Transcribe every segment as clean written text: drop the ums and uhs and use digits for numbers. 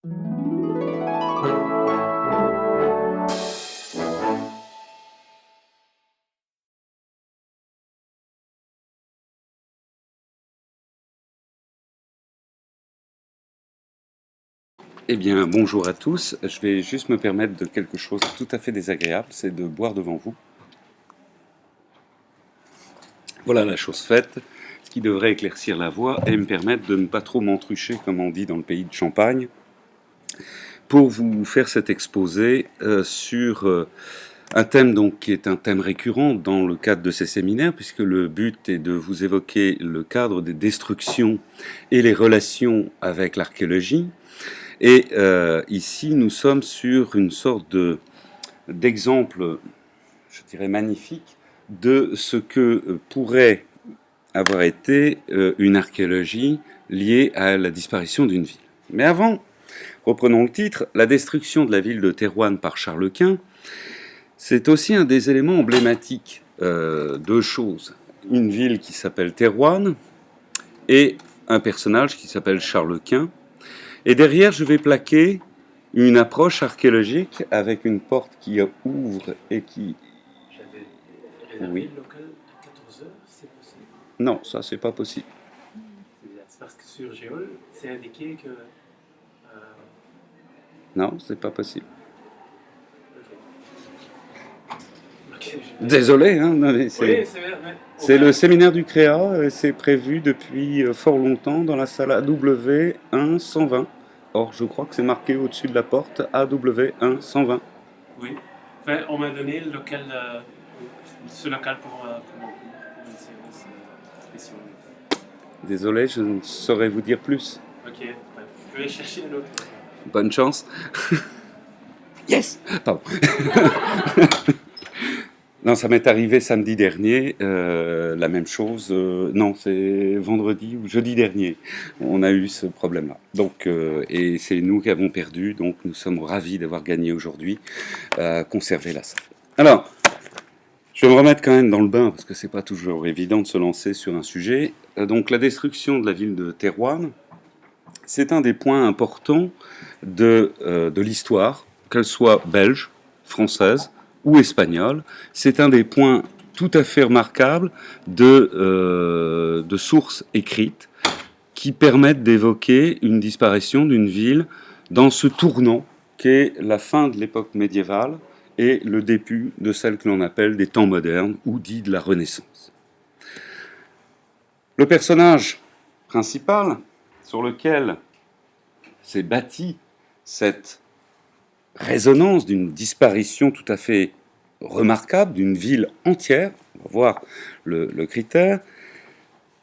Eh bien, bonjour à tous. Je vais juste me permettre de quelque chose de tout à fait désagréable, c'est de boire devant vous. Voilà la chose faite, ce qui devrait éclaircir la voie et me permettre de ne pas trop m'entrucher, comme on dit dans le pays de Champagne, pour vous faire cet exposé sur un thème donc qui est un thème récurrent dans le cadre de ces séminaires, puisque le but est de vous évoquer le cadre des destructions et les relations avec l'archéologie. Et ici, nous sommes sur une sorte d'exemple, je dirais magnifique, de ce que pourrait avoir été une archéologie liée à la disparition d'une ville. Mais avant, reprenons le titre, la destruction de la ville de Thérouanne par Charles Quint, c'est aussi un des éléments emblématiques de choses. Une ville qui s'appelle Thérouanne et un personnage qui s'appelle Charles Quint. Et derrière, je vais plaquer une approche archéologique avec une porte qui ouvre et qui... J'avais réservé Oui. le local à 14 heures, c'est possible? Non, ça c'est pas possible. C'est parce que sur Géol, c'est indiqué que. Non, c'est pas possible. Ok, Désolé, hein, mais Oui, c'est bien. c'est le séminaire du Créa, c'est prévu depuis fort longtemps dans la salle AW 120. Or, je crois que c'est marqué au-dessus de la porte AW 120. Oui. Enfin, on m'a donné le local, ce local pour une séance spéciale. Désolé, je ne saurais vous dire plus. Ok, ouais. Je vais aller chercher un autre. Bonne chance. Yes. Pardon. Non, ça m'est arrivé samedi dernier, la même chose. Non, c'est vendredi ou jeudi dernier. On a eu ce problème-là. Donc, et c'est nous qui avons perdu. Donc, nous sommes ravis d'avoir gagné aujourd'hui, conserver la salle. Alors, je vais me remettre quand même dans le bain parce que c'est pas toujours évident de se lancer sur un sujet. Donc, la destruction de la ville de Thérouanne, c'est un des points importants de l'histoire, qu'elle soit belge, française ou espagnole. C'est un des points tout à fait remarquables de sources écrites qui permettent d'évoquer une disparition d'une ville dans ce tournant qu'est la fin de l'époque médiévale et le début de celle que l'on appelle des temps modernes ou dit de la Renaissance. Le personnage principal sur lequel s'est bâtie cette résonance d'une disparition tout à fait remarquable d'une ville entière, on va voir le critère.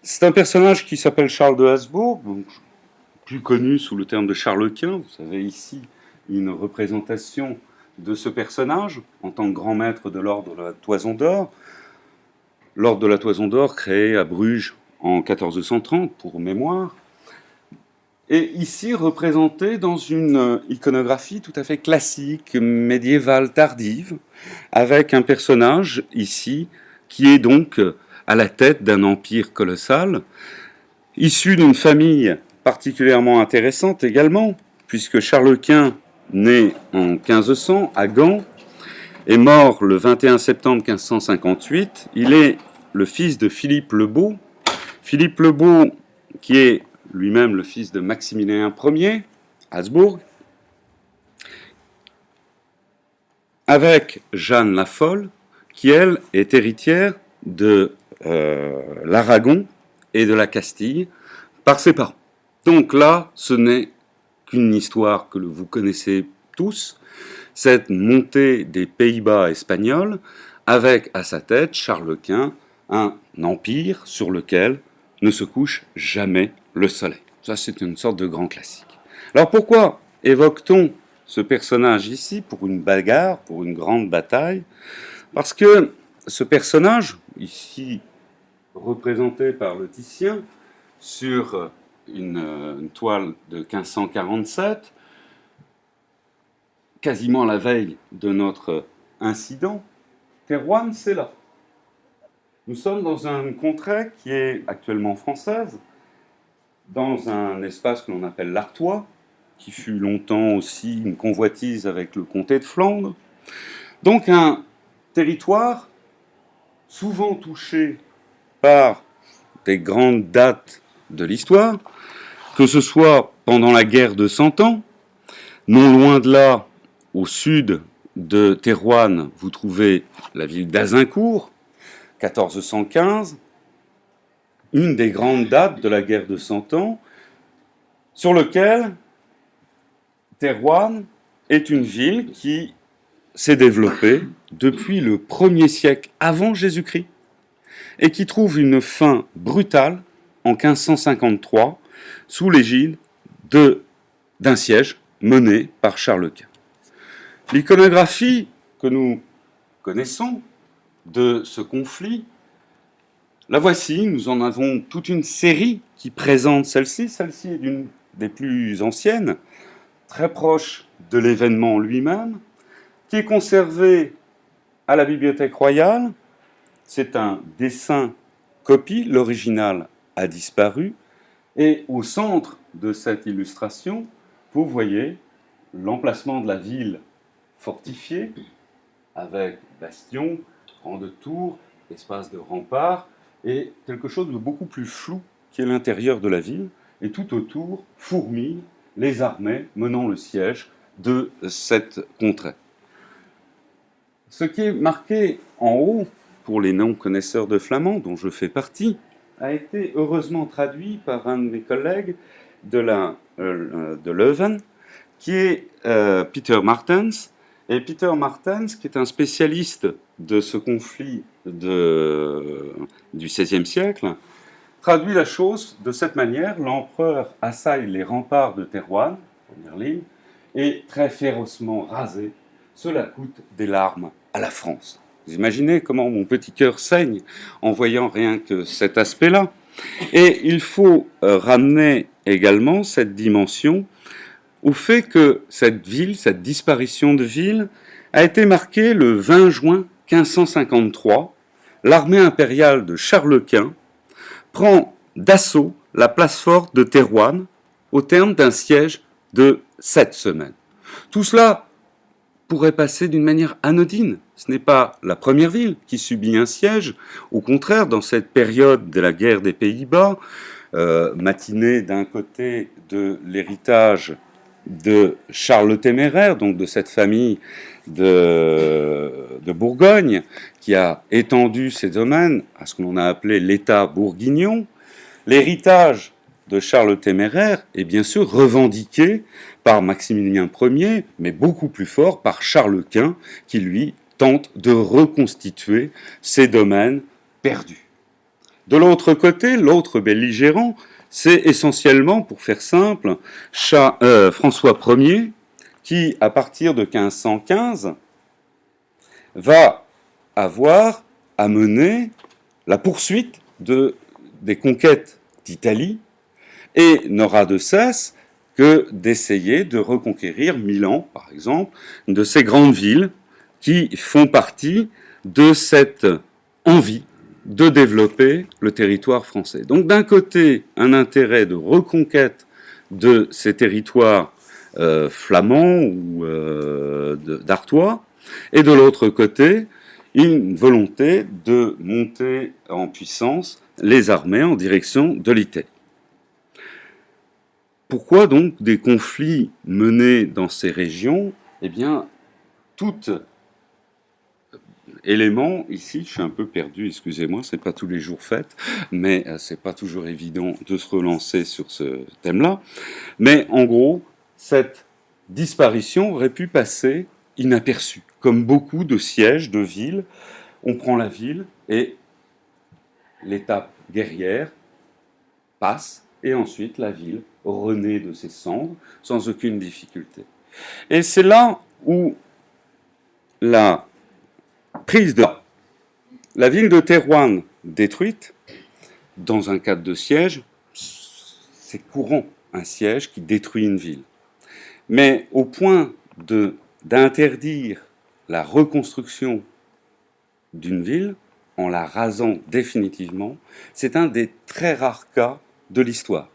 C'est un personnage qui s'appelle Charles de Habsbourg, donc plus connu sous le terme de Charles Quint. Vous avez ici une représentation de ce personnage en tant que grand maître de l'ordre de la Toison d'Or. L'ordre de la Toison d'Or créé à Bruges en 1430 pour mémoire. Et ici représenté dans une iconographie tout à fait classique, médiévale, tardive, avec un personnage ici qui est donc à la tête d'un empire colossal, issu d'une famille particulièrement intéressante également, puisque Charles Quint, né en 1500 à Gand, est mort le 21 septembre 1558. Il est le fils de Philippe le Beau. Philippe le Beau, qui est lui-même le fils de Maximilien Ier, Habsbourg, avec Jeanne la Folle, qui elle est héritière de l'Aragon et de la Castille par ses parents. Donc là, ce n'est qu'une histoire que vous connaissez tous, cette montée des Pays-Bas espagnols, avec à sa tête Charles Quint, un empire sur lequel ne se couche jamais le soleil. Ça, c'est une sorte de grand classique. Alors pourquoi évoque-t-on ce personnage ici pour une bagarre, pour une grande bataille? Parce que ce personnage, ici représenté par le Titien, sur une toile de 1547, quasiment la veille de notre incident, Thérouanne, c'est là. Nous sommes dans une contrée qui est actuellement française, dans un espace que l'on appelle l'Artois, qui fut longtemps aussi une convoitise avec le comté de Flandre. Donc un territoire souvent touché par des grandes dates de l'histoire, que ce soit pendant la guerre de Cent Ans, non loin de là, au sud de Thérouanne, vous trouvez la ville d'Azincourt, 1415, une des grandes dates de la guerre de Cent Ans, sur lequel Thérouanne est une ville qui s'est développée depuis le 1er siècle avant Jésus-Christ et qui trouve une fin brutale en 1553 sous l'égide d'un siège mené par Charles Quint. L'iconographie que nous connaissons de ce conflit, la voici, nous en avons toute une série qui présente celle-ci. Celle-ci est d'une des plus anciennes, très proche de l'événement lui-même, qui est conservée à la Bibliothèque royale. C'est un dessin copie, l'original a disparu, et au centre de cette illustration, vous voyez l'emplacement de la ville fortifiée, avec bastions, grandes tours, espace de rempart, et quelque chose de beaucoup plus flou qui est l'intérieur de la ville, et tout autour fourmillent les armées menant le siège de cette contrée. Ce qui est marqué en haut, pour les non-connaisseurs de flamand, dont je fais partie, a été heureusement traduit par un de mes collègues de Leuven, qui est Peter Martens. Et Peter Martens, qui est un spécialiste de ce conflit du XVIe siècle, traduit la chose de cette manière. L'empereur assaille les remparts de Thérouanne, première ligne, et très férocement rasé, cela coûte des larmes à la France. Vous imaginez comment mon petit cœur saigne en voyant rien que cet aspect-là. Et il faut ramener également cette dimension au fait que cette ville, cette disparition de ville, a été marquée le 20 juin 1553. L'armée impériale de Charles Quint prend d'assaut la place forte de Thérouanne au terme d'un siège de 7 semaines. Tout cela pourrait passer d'une manière anodine. Ce n'est pas la première ville qui subit un siège. Au contraire, dans cette période de la guerre des Pays-Bas, matinée d'un côté de l'héritage de Charles le Téméraire, donc de cette famille de Bourgogne, qui a étendu ses domaines à ce que l'on a appelé l'État bourguignon. L'héritage de Charles le Téméraire est bien sûr revendiqué par Maximilien Ier, mais beaucoup plus fort par Charles Quint, qui lui tente de reconstituer ces domaines perdus. De l'autre côté, l'autre belligérant, c'est essentiellement, pour faire simple, François Ier, qui, à partir de 1515, va avoir à mener la poursuite des conquêtes d'Italie et n'aura de cesse que d'essayer de reconquérir Milan, par exemple, de ces grandes villes qui font partie de cette envie de développer le territoire français. Donc d'un côté, un intérêt de reconquête de ces territoires flamands ou d'artois, et de l'autre côté, une volonté de monter en puissance les armées en direction de l'Italie. Pourquoi donc des conflits menés dans ces régions? Eh bien, tout élément, ici, je suis un peu perdu, excusez-moi, c'est pas tous les jours fait, mais c'est pas toujours évident de se relancer sur ce thème-là. Mais en gros, cette disparition aurait pu passer inaperçue. Comme beaucoup de sièges de villes, on prend la ville et l'étape guerrière passe, et ensuite la ville renaît de ses cendres sans aucune difficulté. Et c'est là où la prise de la ville de Thérouanne détruite, dans un cadre de siège, c'est courant, un siège qui détruit une ville. Mais au point d'interdire la reconstruction d'une ville, en la rasant définitivement, c'est un des très rares cas de l'histoire.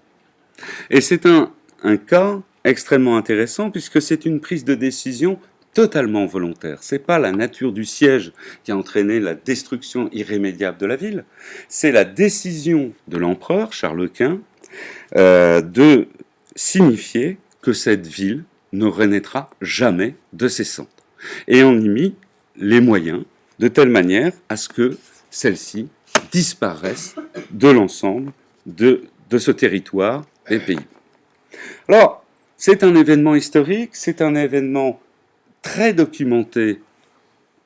Et c'est un cas extrêmement intéressant puisque c'est une prise de décision totalement volontaire. C'est pas la nature du siège qui a entraîné la destruction irrémédiable de la ville, c'est la décision de l'empereur Charles Quint de signifier que cette ville ne renaîtra jamais de ses cendres. Et on y mit les moyens de telle manière à ce que celle-ci disparaisse de l'ensemble de ce territoire des pays. Alors, c'est un événement historique, c'est un événement très documenté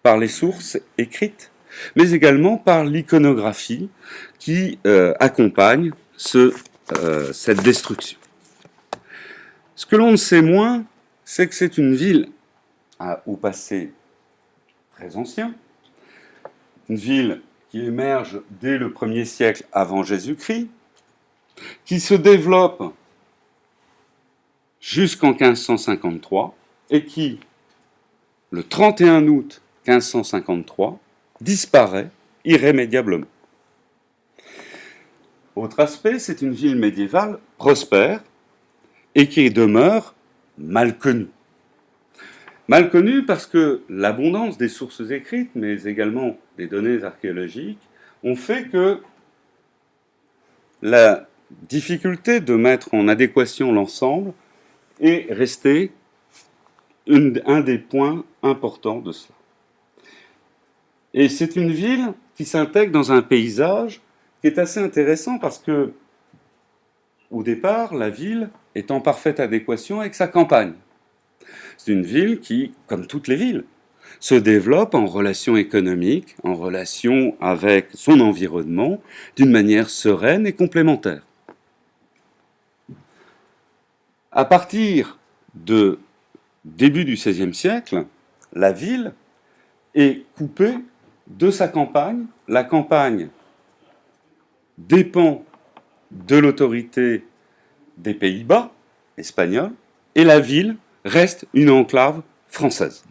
par les sources écrites, mais également par l'iconographie qui accompagne cette destruction. Ce que l'on ne sait moins, c'est que c'est une ville au passé très ancien, une ville qui émerge dès le 1er siècle avant Jésus-Christ, qui se développe jusqu'en 1553 et qui, le 31 août 1553, disparaît irrémédiablement. Autre aspect, c'est une ville médiévale prospère et qui demeure mal connue. Mal connue parce que l'abondance des sources écrites, mais également des données archéologiques, ont fait que la difficulté de mettre en adéquation l'ensemble est restée un des points importants de cela. Et c'est une ville qui s'intègre dans un paysage qui est assez intéressant parce que, au départ, la ville est en parfaite adéquation avec sa campagne. C'est une ville qui, comme toutes les villes, se développe en relation économique, en relation avec son environnement, d'une manière sereine et complémentaire. À partir du début du XVIe siècle, la ville est coupée de sa campagne. La campagne dépend de l'autorité des Pays-Bas, espagnols, et la ville reste une enclave française.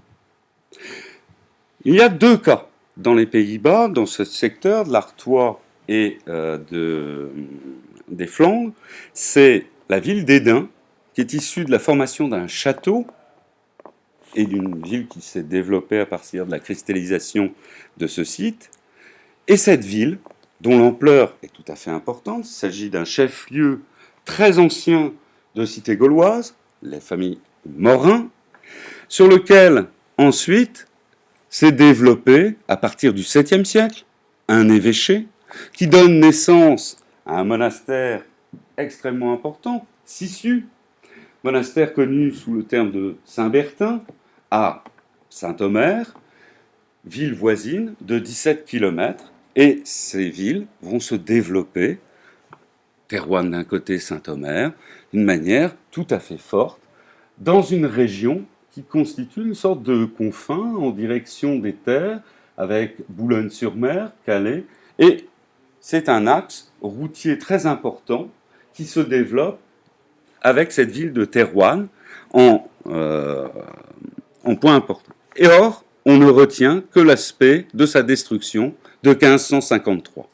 Il y a deux cas dans les Pays-Bas, dans ce secteur de l'Artois et des Flandres. C'est la ville d'Edin, qui est issue de la formation d'un château et d'une ville qui s'est développée à partir de la cristallisation de ce site. Et cette ville, dont l'ampleur est tout à fait importante, il s'agit d'un chef-lieu très ancien de cité gauloise, les familles Morin, sur lequel ensuite s'est développé, à partir du 7e siècle, un évêché qui donne naissance à un monastère extrêmement important, Cicieux, monastère connu sous le terme de Saint-Bertin, à Saint-Omer, ville voisine de 17 km, et ces villes vont se développer, Thérouanne d'un côté, Saint-Omer, d'une manière tout à fait forte, dans une région qui constitue une sorte de confin en direction des terres, avec Boulogne-sur-Mer, Calais, et c'est un axe routier très important qui se développe avec cette ville de Thérouanne en point important. Et or, on ne retient que l'aspect de sa destruction de 1553.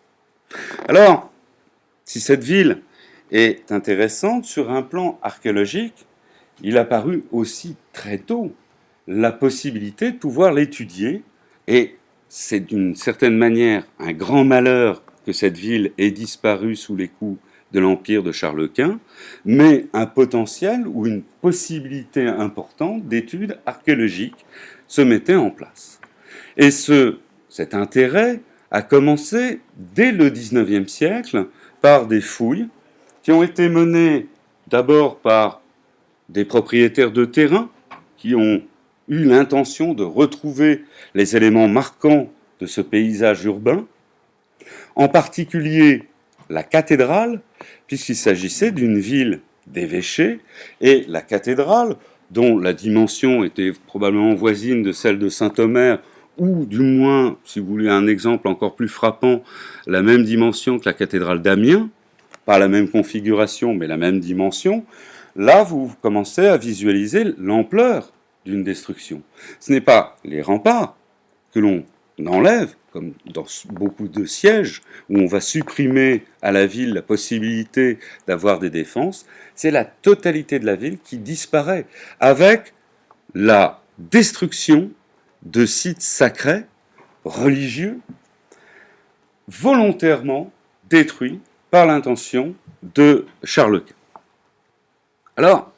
Alors, si cette ville est intéressante sur un plan archéologique, il a paru aussi très tôt la possibilité de pouvoir l'étudier, et c'est d'une certaine manière un grand malheur que cette ville ait disparu sous les coups de l'empire de Charles Quint, mais un potentiel ou une possibilité importante d'études archéologiques se mettait en place. Et cet intérêt a commencé dès le XIXe siècle par des fouilles qui ont été menées d'abord par des propriétaires de terrain qui ont eu l'intention de retrouver les éléments marquants de ce paysage urbain, en particulier la cathédrale, puisqu'il s'agissait d'une ville d'évêchés, et la cathédrale, dont la dimension était probablement voisine de celle de Saint-Omer, ou du moins, si vous voulez un exemple encore plus frappant, la même dimension que la cathédrale d'Amiens, pas la même configuration, mais la même dimension, là, vous commencez à visualiser l'ampleur d'une destruction. Ce n'est pas les remparts que l'on enlève, comme dans beaucoup de sièges, où on va supprimer à la ville la possibilité d'avoir des défenses, c'est la totalité de la ville qui disparaît, avec la destruction de sites sacrés, religieux, volontairement détruits par l'intention de Charles Quint. Alors,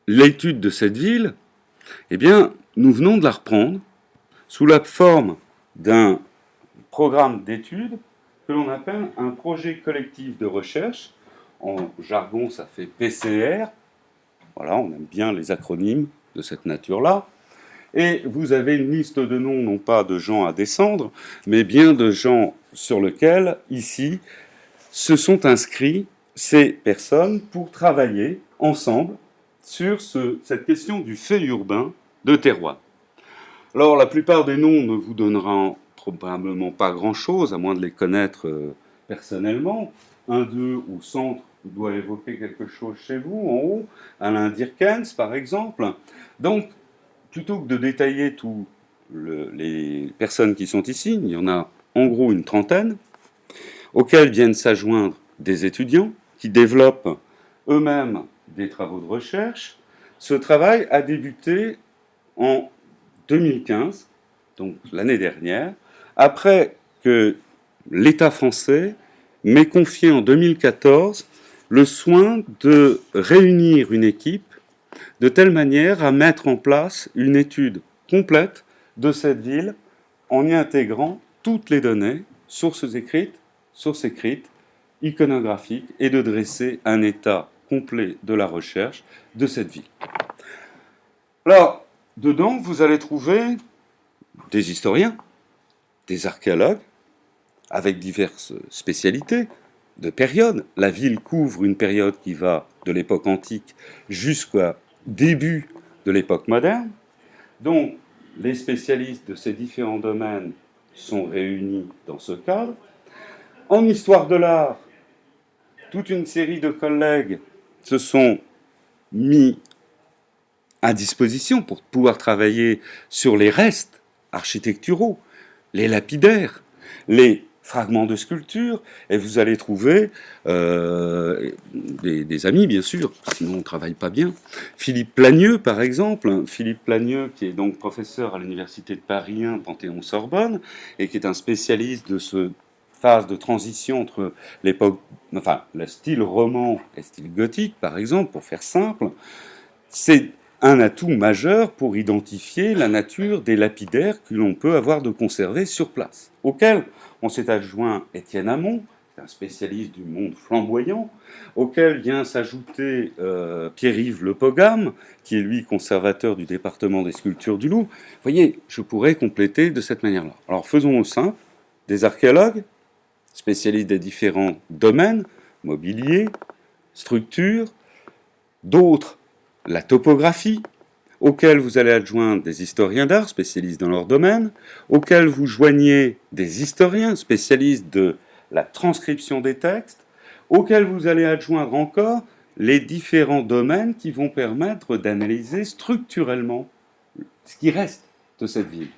l'étude de cette ville, eh bien, nous venons de la reprendre sous la forme d'un programme d'études que l'on appelle un projet collectif de recherche. En jargon, ça fait PCR. Voilà, on aime bien les acronymes de cette nature-là. Et vous avez une liste de noms, non pas de gens à descendre, mais bien de gens sur lesquels, ici, se sont inscrits ces personnes pour travailler ensemble sur cette question du fait urbain de Thérouanne. Alors, la plupart des noms ne vous donneront probablement pas grand-chose, à moins de les connaître personnellement. Un d'eux, au centre, doit évoquer quelque chose chez vous, en haut. Alain Dirkens, par exemple. Donc, plutôt que de détailler toutes les personnes qui sont ici, il y en a en gros une trentaine, auxquelles viennent s'adjoindre des étudiants qui développent eux-mêmes des travaux de recherche. Ce travail a débuté en 2015, donc l'année dernière, après que l'État français m'ait confié en 2014 le soin de réunir une équipe de telle manière à mettre en place une étude complète de cette ville en y intégrant toutes les données, sources écrites, iconographiques, et de dresser un état complet de la recherche de cette ville. Alors, dedans, vous allez trouver des historiens, des archéologues, avec diverses spécialités de périodes. La ville couvre une période qui va de l'époque antique jusqu'au début de l'époque moderne. Donc, les spécialistes de ces différents domaines sont réunis dans ce cadre. En histoire de l'art, toute une série de collègues se sont mis à disposition pour pouvoir travailler sur les restes architecturaux, les lapidaires, les fragments de sculpture, et vous allez trouver des amis, bien sûr, sinon on ne travaille pas bien. Philippe Plagneux, par exemple, Philippe Plagneux, qui est donc professeur à l'Université de Paris 1, Panthéon-Sorbonne, et qui est un spécialiste de ce phase de transition entre l'époque, enfin, le style roman et le style gothique, par exemple, pour faire simple. C'est un atout majeur pour identifier la nature des lapidaires que l'on peut avoir de conserver sur place, auquel on s'est adjoint Étienne Hamon, un spécialiste du monde flamboyant, auquel vient s'ajouter Pierre-Yves Le Pogam, qui est lui conservateur du département des sculptures du Louvre. Vous voyez, je pourrais compléter de cette manière-là. Alors faisons-le simple, des archéologues, spécialistes des différents domaines, mobilier, structure, d'autres, la topographie, auxquels vous allez adjoindre des historiens d'art spécialistes dans leur domaine, auxquels vous joignez des historiens spécialistes de la transcription des textes, auxquels vous allez adjoindre encore les différents domaines qui vont permettre d'analyser structurellement ce qui reste de cette ville.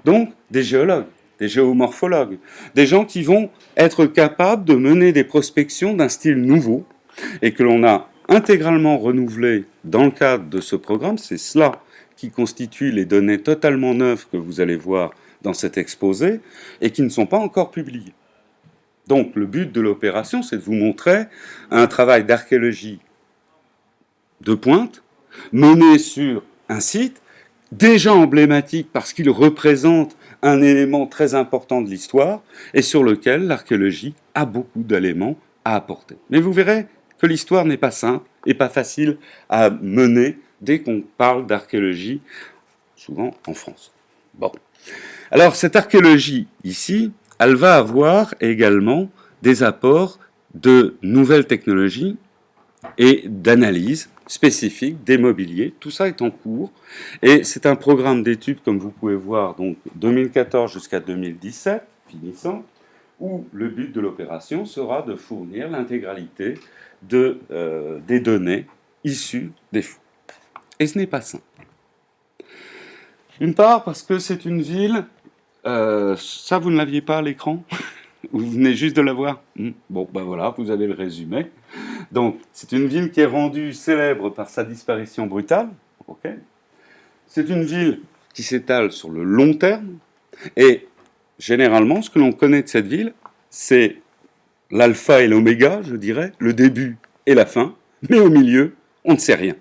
Donc, des géologues, des géomorphologues, des gens qui vont être capables de mener des prospections d'un style nouveau et que l'on a intégralement renouvelé dans le cadre de ce programme. C'est cela qui constitue les données totalement neuves que vous allez voir dans cet exposé et qui ne sont pas encore publiées. Donc le but de l'opération, c'est de vous montrer un travail d'archéologie de pointe mené sur un site déjà emblématique parce qu'il représente un élément très important de l'histoire et sur lequel l'archéologie a beaucoup d'éléments à apporter. Mais vous verrez que l'histoire n'est pas simple et pas facile à mener dès qu'on parle d'archéologie, souvent en France. Bon. Alors, cette archéologie, ici, elle va avoir également des apports de nouvelles technologies et d'analyse spécifique des mobiliers. Tout ça est en cours et c'est un programme d'études, comme vous pouvez voir, donc 2014 jusqu'à 2017, finissant, où le but de l'opération sera de fournir l'intégralité des données issues des fouilles. Et ce n'est pas simple. D'une part, parce que c'est une ville Ça, vous ne l'aviez pas à l'écran? Vous venez juste de la voir? Bon, ben voilà, vous avez le résumé. Donc, c'est une ville qui est rendue célèbre par sa disparition brutale. Ok. C'est une ville qui s'étale sur le long terme. Et généralement, ce que l'on connaît de cette ville, c'est l'alpha et l'oméga, je dirais, le début et la fin. Mais au milieu, on ne sait rien.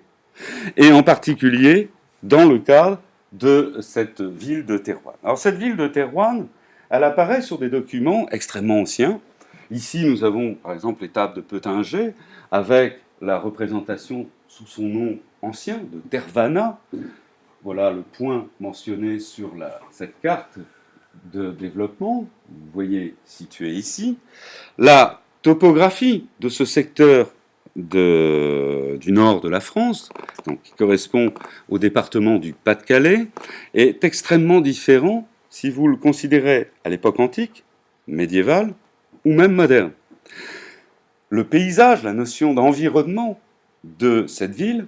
Et en particulier, dans le cadre de cette ville de Thérouanne. Alors, cette ville de Thérouanne, elle apparaît sur des documents extrêmement anciens. Ici, nous avons par exemple l'étape de Peutinger, avec la représentation sous son nom ancien de Tervana. Voilà le point mentionné sur cette carte de développement, vous voyez situé ici. La topographie de ce secteur du nord de la France, donc qui correspond au département du Pas-de-Calais, est extrêmement différent si vous le considérez à l'époque antique, médiévale ou même moderne. Le paysage, la notion d'environnement de cette ville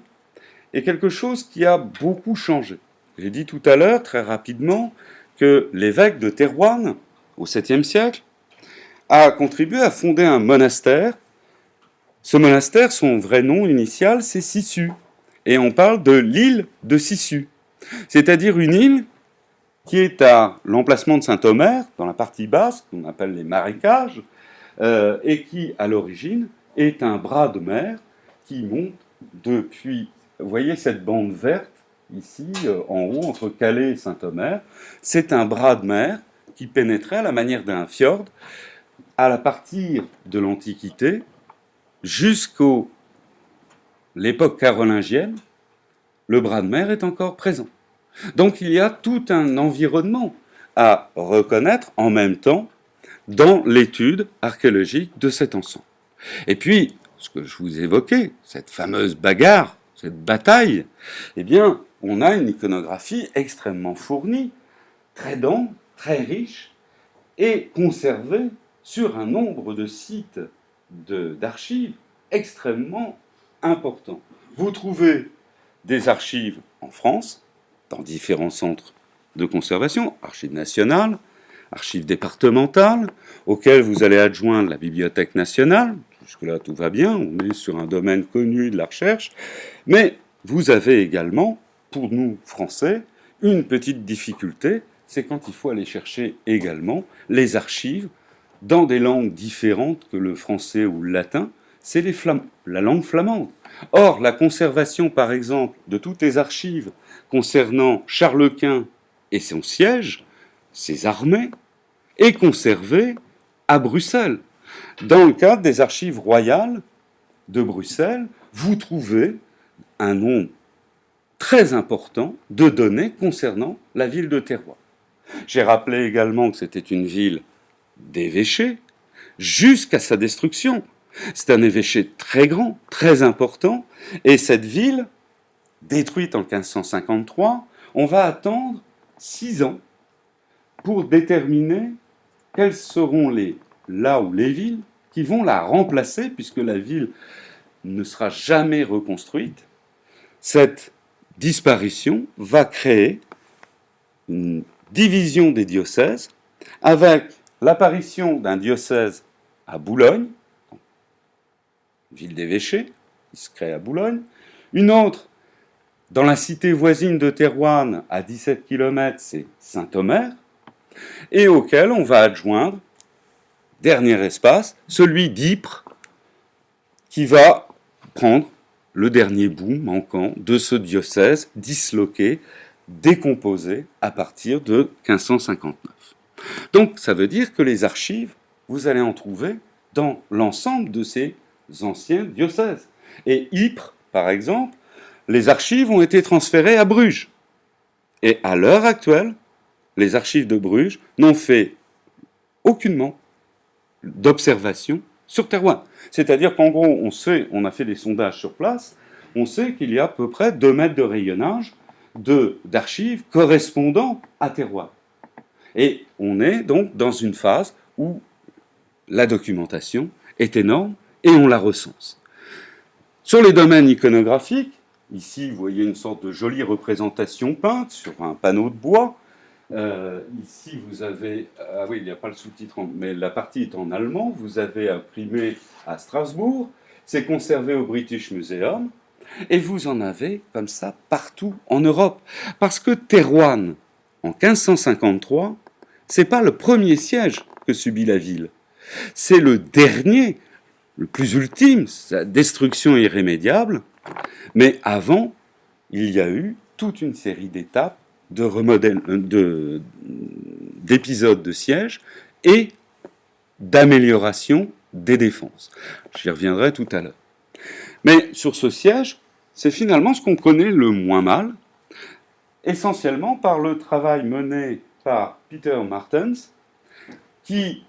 est quelque chose qui a beaucoup changé. J'ai dit tout à l'heure, très rapidement, que l'évêque de Thérouanne, au 7e siècle, a contribué à fonder un monastère. Ce monastère, son vrai nom initial, c'est Sissu. Et on parle de l'île de Sissu. C'est-à-dire une île qui est à l'emplacement de Saint-Omer, dans la partie basse, qu'on appelle les marécages, et qui, à l'origine, est un bras de mer qui monte depuis, vous voyez cette bande verte, ici, en haut, entre Calais et Saint-Omer, c'est un bras de mer qui pénétrait à la manière d'un fjord, à partir de l'Antiquité jusqu'à l'époque carolingienne, le bras de mer est encore présent. Donc il y a tout un environnement à reconnaître en même temps dans l'étude archéologique de cet ensemble. Et puis, ce que je vous évoquais, cette fameuse bagarre, cette bataille, eh bien, on a une iconographie extrêmement fournie, très dense, très riche, et conservée sur un nombre de sites d'archives extrêmement importants. Vous trouvez des archives en France, dans différents centres de conservation, archives nationales, archives départementales, auxquelles vous allez adjoindre la Bibliothèque nationale. Jusque-là, tout va bien, on est sur un domaine connu de la recherche. Mais vous avez également, pour nous, Français, une petite difficulté, c'est quand il faut aller chercher également les archives dans des langues différentes que le français ou le latin, c'est la langue flamande. Or, la conservation, par exemple, de toutes les archives concernant Charles Quint et son siège, ses armées, est conservée à Bruxelles. Dans le cadre des archives royales de Bruxelles, vous trouvez un nombre très important de données concernant la ville de Thérouanne. J'ai rappelé également que c'était une ville d'évêchés jusqu'à sa destruction. C'est un évêché très grand, très important, et cette ville, détruite en 1553, on va attendre 6 ans pour déterminer quelles seront les villes qui vont la remplacer, puisque la ville ne sera jamais reconstruite. Cette disparition va créer une division des diocèses, avec l'apparition d'un diocèse à Boulogne, ville d'évêchés, qui se crée à Boulogne, une autre dans la cité voisine de Thérouanne, à 17 km, c'est Saint-Omer, et auquel on va adjoindre, dernier espace, celui d'Ypres, qui va prendre le dernier bout manquant de ce diocèse disloqué, décomposé à partir de 1559. Donc ça veut dire que les archives, vous allez en trouver dans l'ensemble de ces anciens diocèses. Et Ypres, par exemple, les archives ont été transférées à Bruges. Et à l'heure actuelle, les archives de Bruges n'ont fait aucunement d'observation sur Thérouanne. C'est-à-dire qu'en gros, on a fait des sondages sur place, on sait qu'il y a à peu près 2 mètres de rayonnage d'archives correspondant à Thérouanne. Et on est donc dans une phase où la documentation est énorme et on la recense. Sur les domaines iconographiques, ici vous voyez une sorte de jolie représentation peinte sur un panneau de bois, Ici, vous avez... Ah oui, il n'y a pas le sous-titre, mais la partie est en allemand. Vous avez imprimé à Strasbourg. C'est conservé au British Museum. Et vous en avez comme ça partout en Europe. Parce que Thérouanne, en 1553, c'est pas le premier siège que subit la ville. C'est le dernier, le plus ultime, sa destruction irrémédiable. Mais avant, il y a eu toute une série d'étapes, d'épisodes de siège et d'amélioration des défenses. J'y reviendrai tout à l'heure. Mais sur ce siège, c'est finalement ce qu'on connaît le moins mal, essentiellement par le travail mené par Peter Martens, qui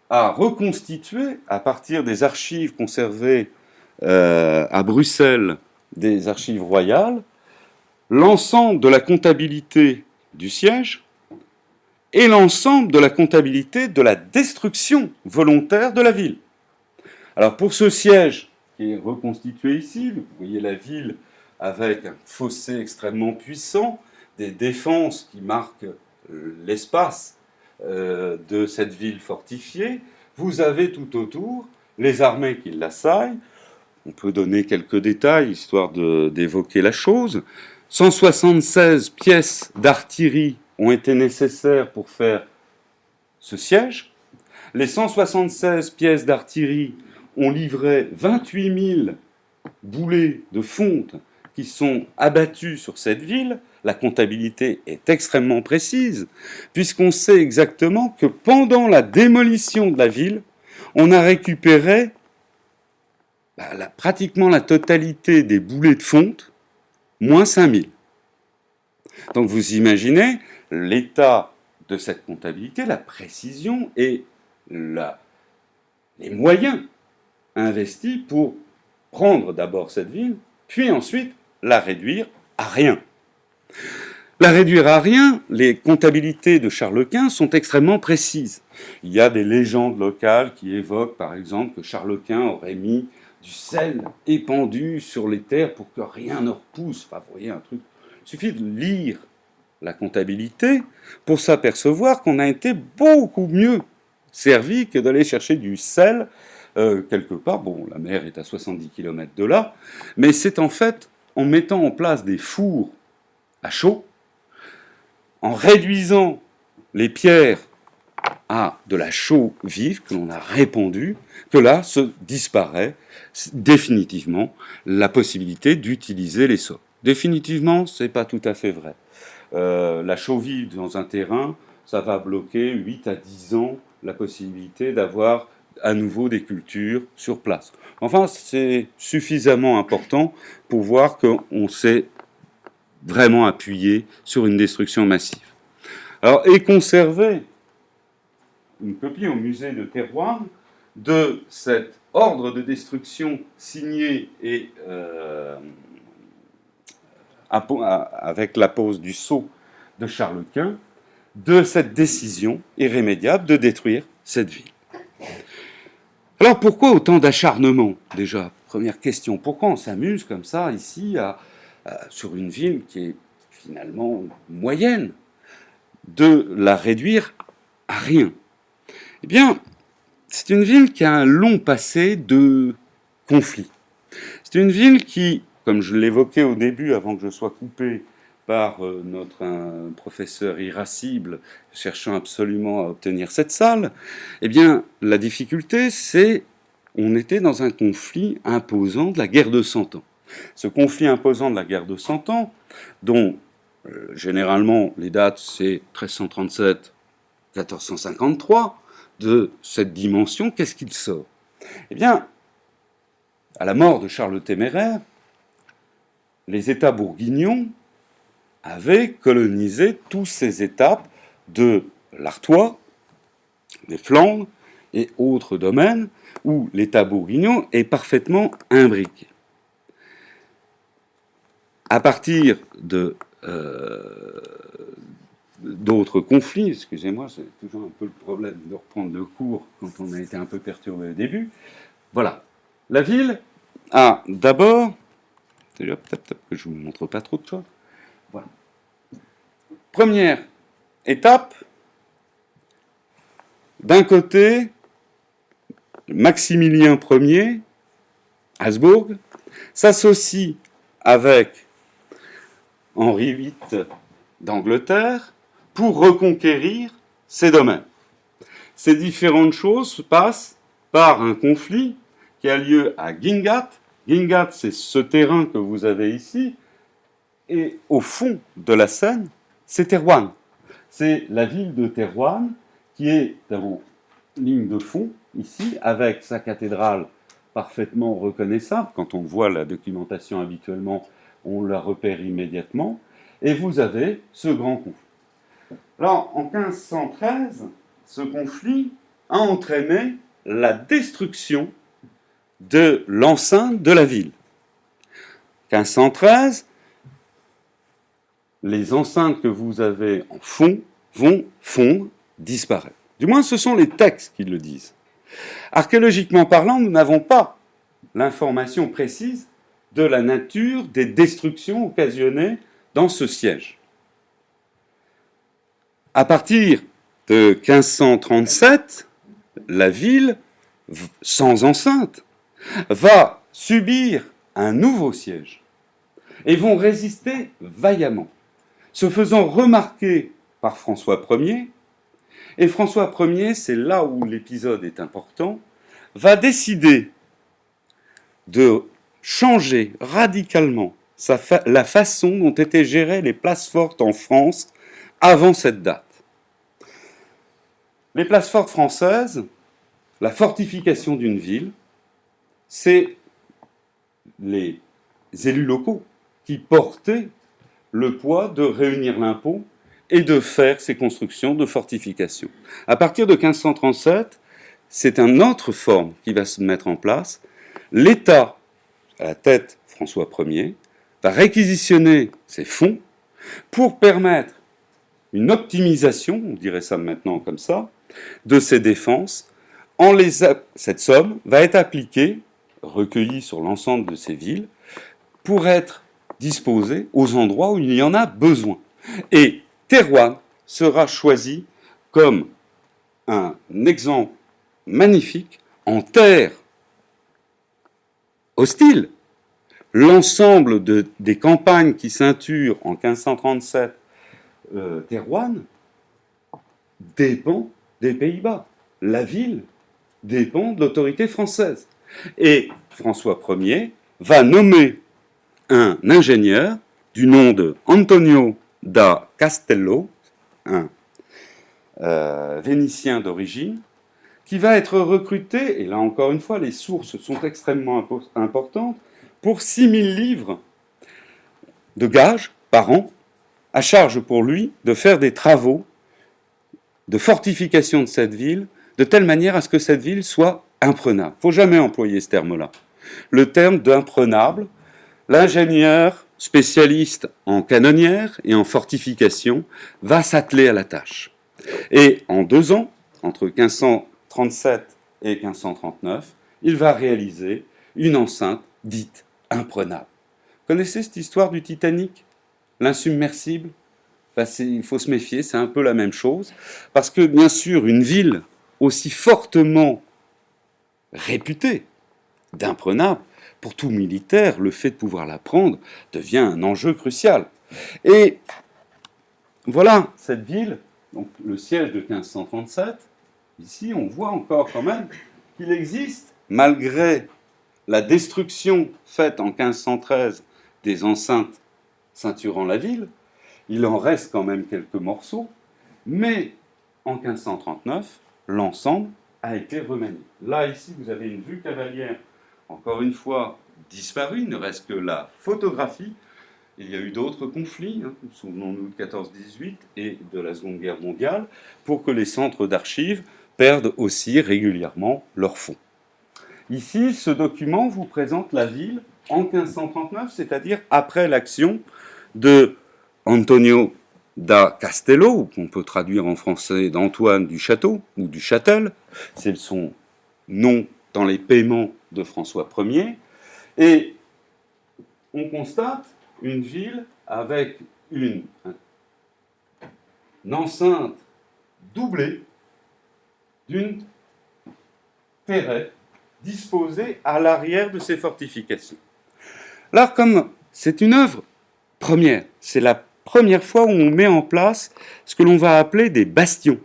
a reconstitué, à partir des archives conservées à Bruxelles, des archives royales, l'ensemble de la comptabilité du siège et l'ensemble de la comptabilité de la destruction volontaire de la ville. Alors pour ce siège qui est reconstitué ici, vous voyez la ville avec un fossé extrêmement puissant, des défenses qui marquent l'espace de cette ville fortifiée. Vous avez tout autour les armées qui l'assaillent. On peut donner quelques détails, histoire d'évoquer la chose. 176 pièces d'artillerie ont été nécessaires pour faire ce siège. Les 176 pièces d'artillerie ont livré 28 000 boulets de fonte qui sont abattus sur cette ville. La comptabilité est extrêmement précise, puisqu'on sait exactement que pendant la démolition de la ville, on a récupéré pratiquement la totalité des boulets de fonte, moins 5000. Donc vous imaginez l'état de cette comptabilité, la précision et les moyens investis pour prendre d'abord cette ville, puis ensuite la réduire à rien. La réduire à rien, les comptabilités de Charles Quint sont extrêmement précises. Il y a des légendes locales qui évoquent par exemple que Charles Quint aurait mis du sel épandu sur les terres pour que rien ne repousse. Enfin, vous voyez un truc. Il suffit de lire la comptabilité pour s'apercevoir qu'on a été beaucoup mieux servi que d'aller chercher du sel quelque part. Bon, la mer est à 70 km de là, mais c'est en fait en mettant en place des fours à chaud, en réduisant les pierres à de la chaux vive que l'on a répandue, que là se disparaît définitivement la possibilité d'utiliser les sols. Définitivement, c'est pas tout à fait vrai. La chaux vive dans un terrain, ça va bloquer 8 à 10 ans la possibilité d'avoir à nouveau des cultures sur place. Enfin, c'est suffisamment important pour voir qu'on s'est vraiment appuyé sur une destruction massive. Alors, et conserver une copie au musée de Thérouanne de cet ordre de destruction signé et avec la pose du sceau de Charles Quint, de cette décision irrémédiable de détruire cette ville. Alors pourquoi autant d'acharnement, déjà? Première question, pourquoi on s'amuse comme ça ici sur une ville qui est finalement moyenne, de la réduire à rien? Eh bien, c'est une ville qui a un long passé de conflits. C'est une ville qui, comme je l'évoquais au début, avant que je sois coupé par notre professeur irascible cherchant absolument à obtenir cette salle, eh bien, la difficulté, c'est on était dans un conflit imposant de la guerre de 100 ans. Ce conflit imposant de la guerre de 100 ans, dont généralement les dates, c'est 1337-1453, de cette dimension, qu'est-ce qu'il sort? Eh bien, à la mort de Charles le Téméraire, les États bourguignons avaient colonisé tous ces États de l'Artois, des Flandres et autres domaines où l'État bourguignon est parfaitement imbriqué. À partir d'autres conflits, excusez-moi, c'est toujours un peu le problème de reprendre le cours quand on a été un peu perturbé au début. Voilà. La ville a d'abord, déjà peut-être que je ne vous montre pas trop de choses. Voilà. Première étape, d'un côté, Maximilien Ier, Habsbourg, s'associe avec Henri VIII d'Angleterre pour reconquérir ces domaines. Ces différentes choses se passent par un conflit qui a lieu à Ginghat. Ginghat, c'est ce terrain que vous avez ici, et au fond de la Seine, c'est Thérouanne. C'est la ville de Thérouanne qui est en ligne de fond, ici, avec sa cathédrale parfaitement reconnaissable. Quand on voit la documentation habituellement, on la repère immédiatement. Et vous avez ce grand conflit. Alors, en 1513, ce conflit a entraîné la destruction de l'enceinte de la ville. 1513, les enceintes que vous avez en fond vont fondre, disparaître. Du moins, ce sont les textes qui le disent. Archéologiquement parlant, nous n'avons pas l'information précise de la nature des destructions occasionnées dans ce siège. À partir de 1537, la ville, sans enceinte, va subir un nouveau siège et vont résister vaillamment, se faisant remarquer par François Ier. Et François Ier, c'est là où l'épisode est important, va décider de changer radicalement la façon dont étaient gérées les places fortes en France avant cette date. Les places fortes françaises, la fortification d'une ville, c'est les élus locaux qui portaient le poids de réunir l'impôt et de faire ces constructions de fortification. À partir de 1537, c'est une autre forme qui va se mettre en place. L'État, à la tête François Ier, va réquisitionner ces fonds pour permettre une optimisation, on dirait ça maintenant comme ça, de ces défenses. Cette somme va être appliquée, recueillie sur l'ensemble de ces villes, pour être disposée aux endroits où il y en a besoin. Et Thérouanne sera choisi comme un exemple magnifique en terre hostile. L'ensemble des campagnes qui ceinturent en 1537 Thérouanne dépend des Pays-Bas. La ville dépend de l'autorité française. Et François Ier va nommer un ingénieur du nom de Antonio da Castello, un Vénitien d'origine, qui va être recruté, et là encore une fois, les sources sont extrêmement importantes, pour 6000 livres de gages par an, à charge pour lui de faire des travaux de fortification de cette ville, de telle manière à ce que cette ville soit imprenable. Il ne faut jamais employer ce terme-là. Le terme d'imprenable, l'ingénieur spécialiste en canonnière et en fortification va s'atteler à la tâche. Et en 2 ans, entre 1537 et 1539, il va réaliser une enceinte dite imprenable. Vous connaissez cette histoire du Titanic? L'insubmersible? Il faut se méfier, c'est un peu la même chose. Parce que, bien sûr, une ville aussi fortement réputée d'imprenable, pour tout militaire, le fait de pouvoir la prendre devient un enjeu crucial. Et voilà, cette ville, donc le siège de 1537, ici on voit encore quand même qu'il existe, malgré la destruction faite en 1513 des enceintes ceinturant la ville, il en reste quand même quelques morceaux, mais en 1539, l'ensemble a été remanié. Là, ici, vous avez une vue cavalière, encore une fois, disparue, il ne reste que la photographie. Il y a eu d'autres conflits, souvenons-nous de 14-18 et de la Seconde Guerre mondiale, pour que les centres d'archives perdent aussi régulièrement leurs fonds. Ici, ce document vous présente la ville en 1539, c'est-à-dire après l'action de Antonio da Castello, ou qu'on peut traduire en français d'Antoine du Château, ou du Châtel, c'est son nom dans les paiements de François Ier, et on constate une ville avec enceinte doublée d'une terraie disposée à l'arrière de ces fortifications. Alors, comme c'est une œuvre première, c'est la première fois où on met en place ce que l'on va appeler des bastions.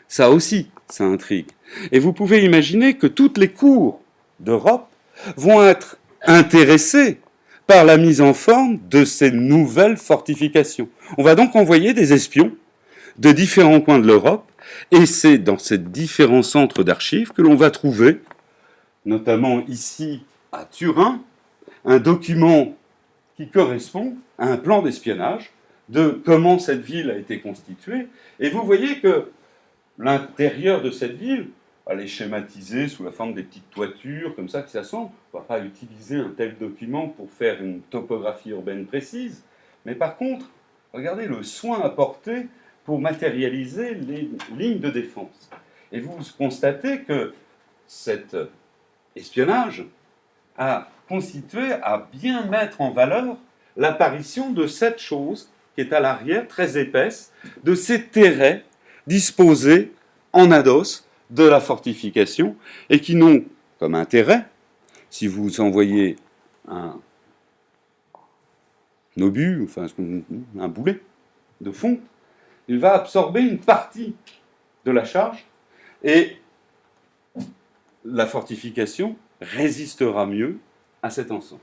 Ça aussi, ça intrigue. Et vous pouvez imaginer que toutes les cours d'Europe vont être intéressées par la mise en forme de ces nouvelles fortifications. On va donc envoyer des espions de différents coins de l'Europe, et c'est dans ces différents centres d'archives que l'on va trouver, notamment ici à Turin, un document qui correspond à un plan d'espionnage de comment cette ville a été constituée. Et vous voyez que l'intérieur de cette ville, elle est schématisée sous la forme des petites toitures, comme ça, qui s'assemblent. On ne va pas utiliser un tel document pour faire une topographie urbaine précise. Mais par contre, regardez le soin apporté pour matérialiser les lignes de défense. Et vous constatez que cet espionnage a constitué à bien mettre en valeur l'apparition de cette chose qui est à l'arrière, très épaisse, de ces terrets disposés en ados de la fortification et qui n'ont comme intérêt, si vous envoyez un obus, enfin un boulet de fonte, il va absorber une partie de la charge et la fortification résistera mieux à cet ensemble.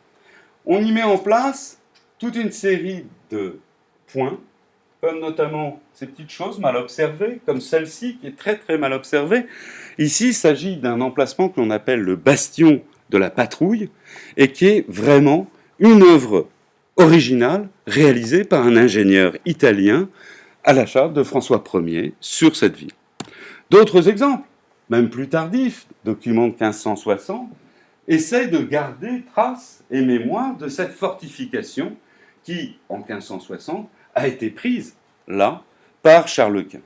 On y met en place toute une série de points, comme notamment ces petites choses mal observées, comme celle-ci qui est très très mal observée. Ici, il s'agit d'un emplacement que l'on appelle le bastion de la patrouille et qui est vraiment une œuvre originale réalisée par un ingénieur italien à la charge de François Ier sur cette ville. D'autres exemples, même plus tardifs, documents de 1560, essaient de garder trace et mémoire de cette fortification qui, en 1560, a été prise, là, par Charles Quint.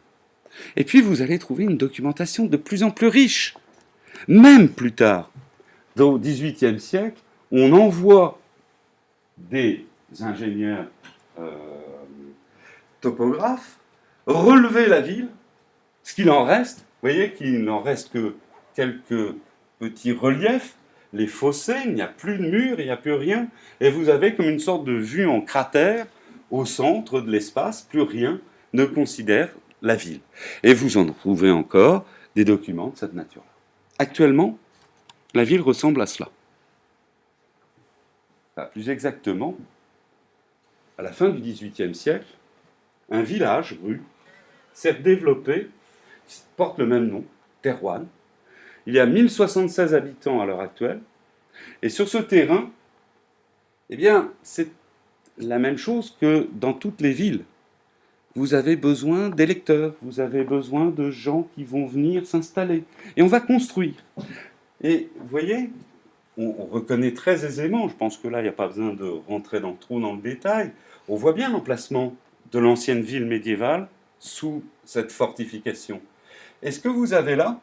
Et puis, vous allez trouver une documentation de plus en plus riche. Même plus tard, au XVIIIe siècle, on envoie des ingénieurs topographes relever la ville, ce qu'il en reste. Vous voyez qu'il n'en reste que quelques petits reliefs, les fossés, il n'y a plus de murs, il n'y a plus rien, et vous avez comme une sorte de vue en cratère au centre de l'espace, plus rien ne considère la ville. Et vous en trouvez encore des documents de cette nature-là. Actuellement, la ville ressemble à cela. Enfin, plus exactement, à la fin du XVIIIe siècle, un village, rue, s'est développé, porte le même nom, Thérouanne. Il y a 1076 habitants à l'heure actuelle. Et sur ce terrain, eh bien, c'est la même chose que dans toutes les villes. Vous avez besoin d'électeurs, vous avez besoin de gens qui vont venir s'installer. Et on va construire. Et vous voyez, on reconnaît très aisément, je pense que là, il n'y a pas besoin de rentrer trop dans le détail, on voit bien l'emplacement de l'ancienne ville médiévale sous cette fortification. Et ce que vous avez là,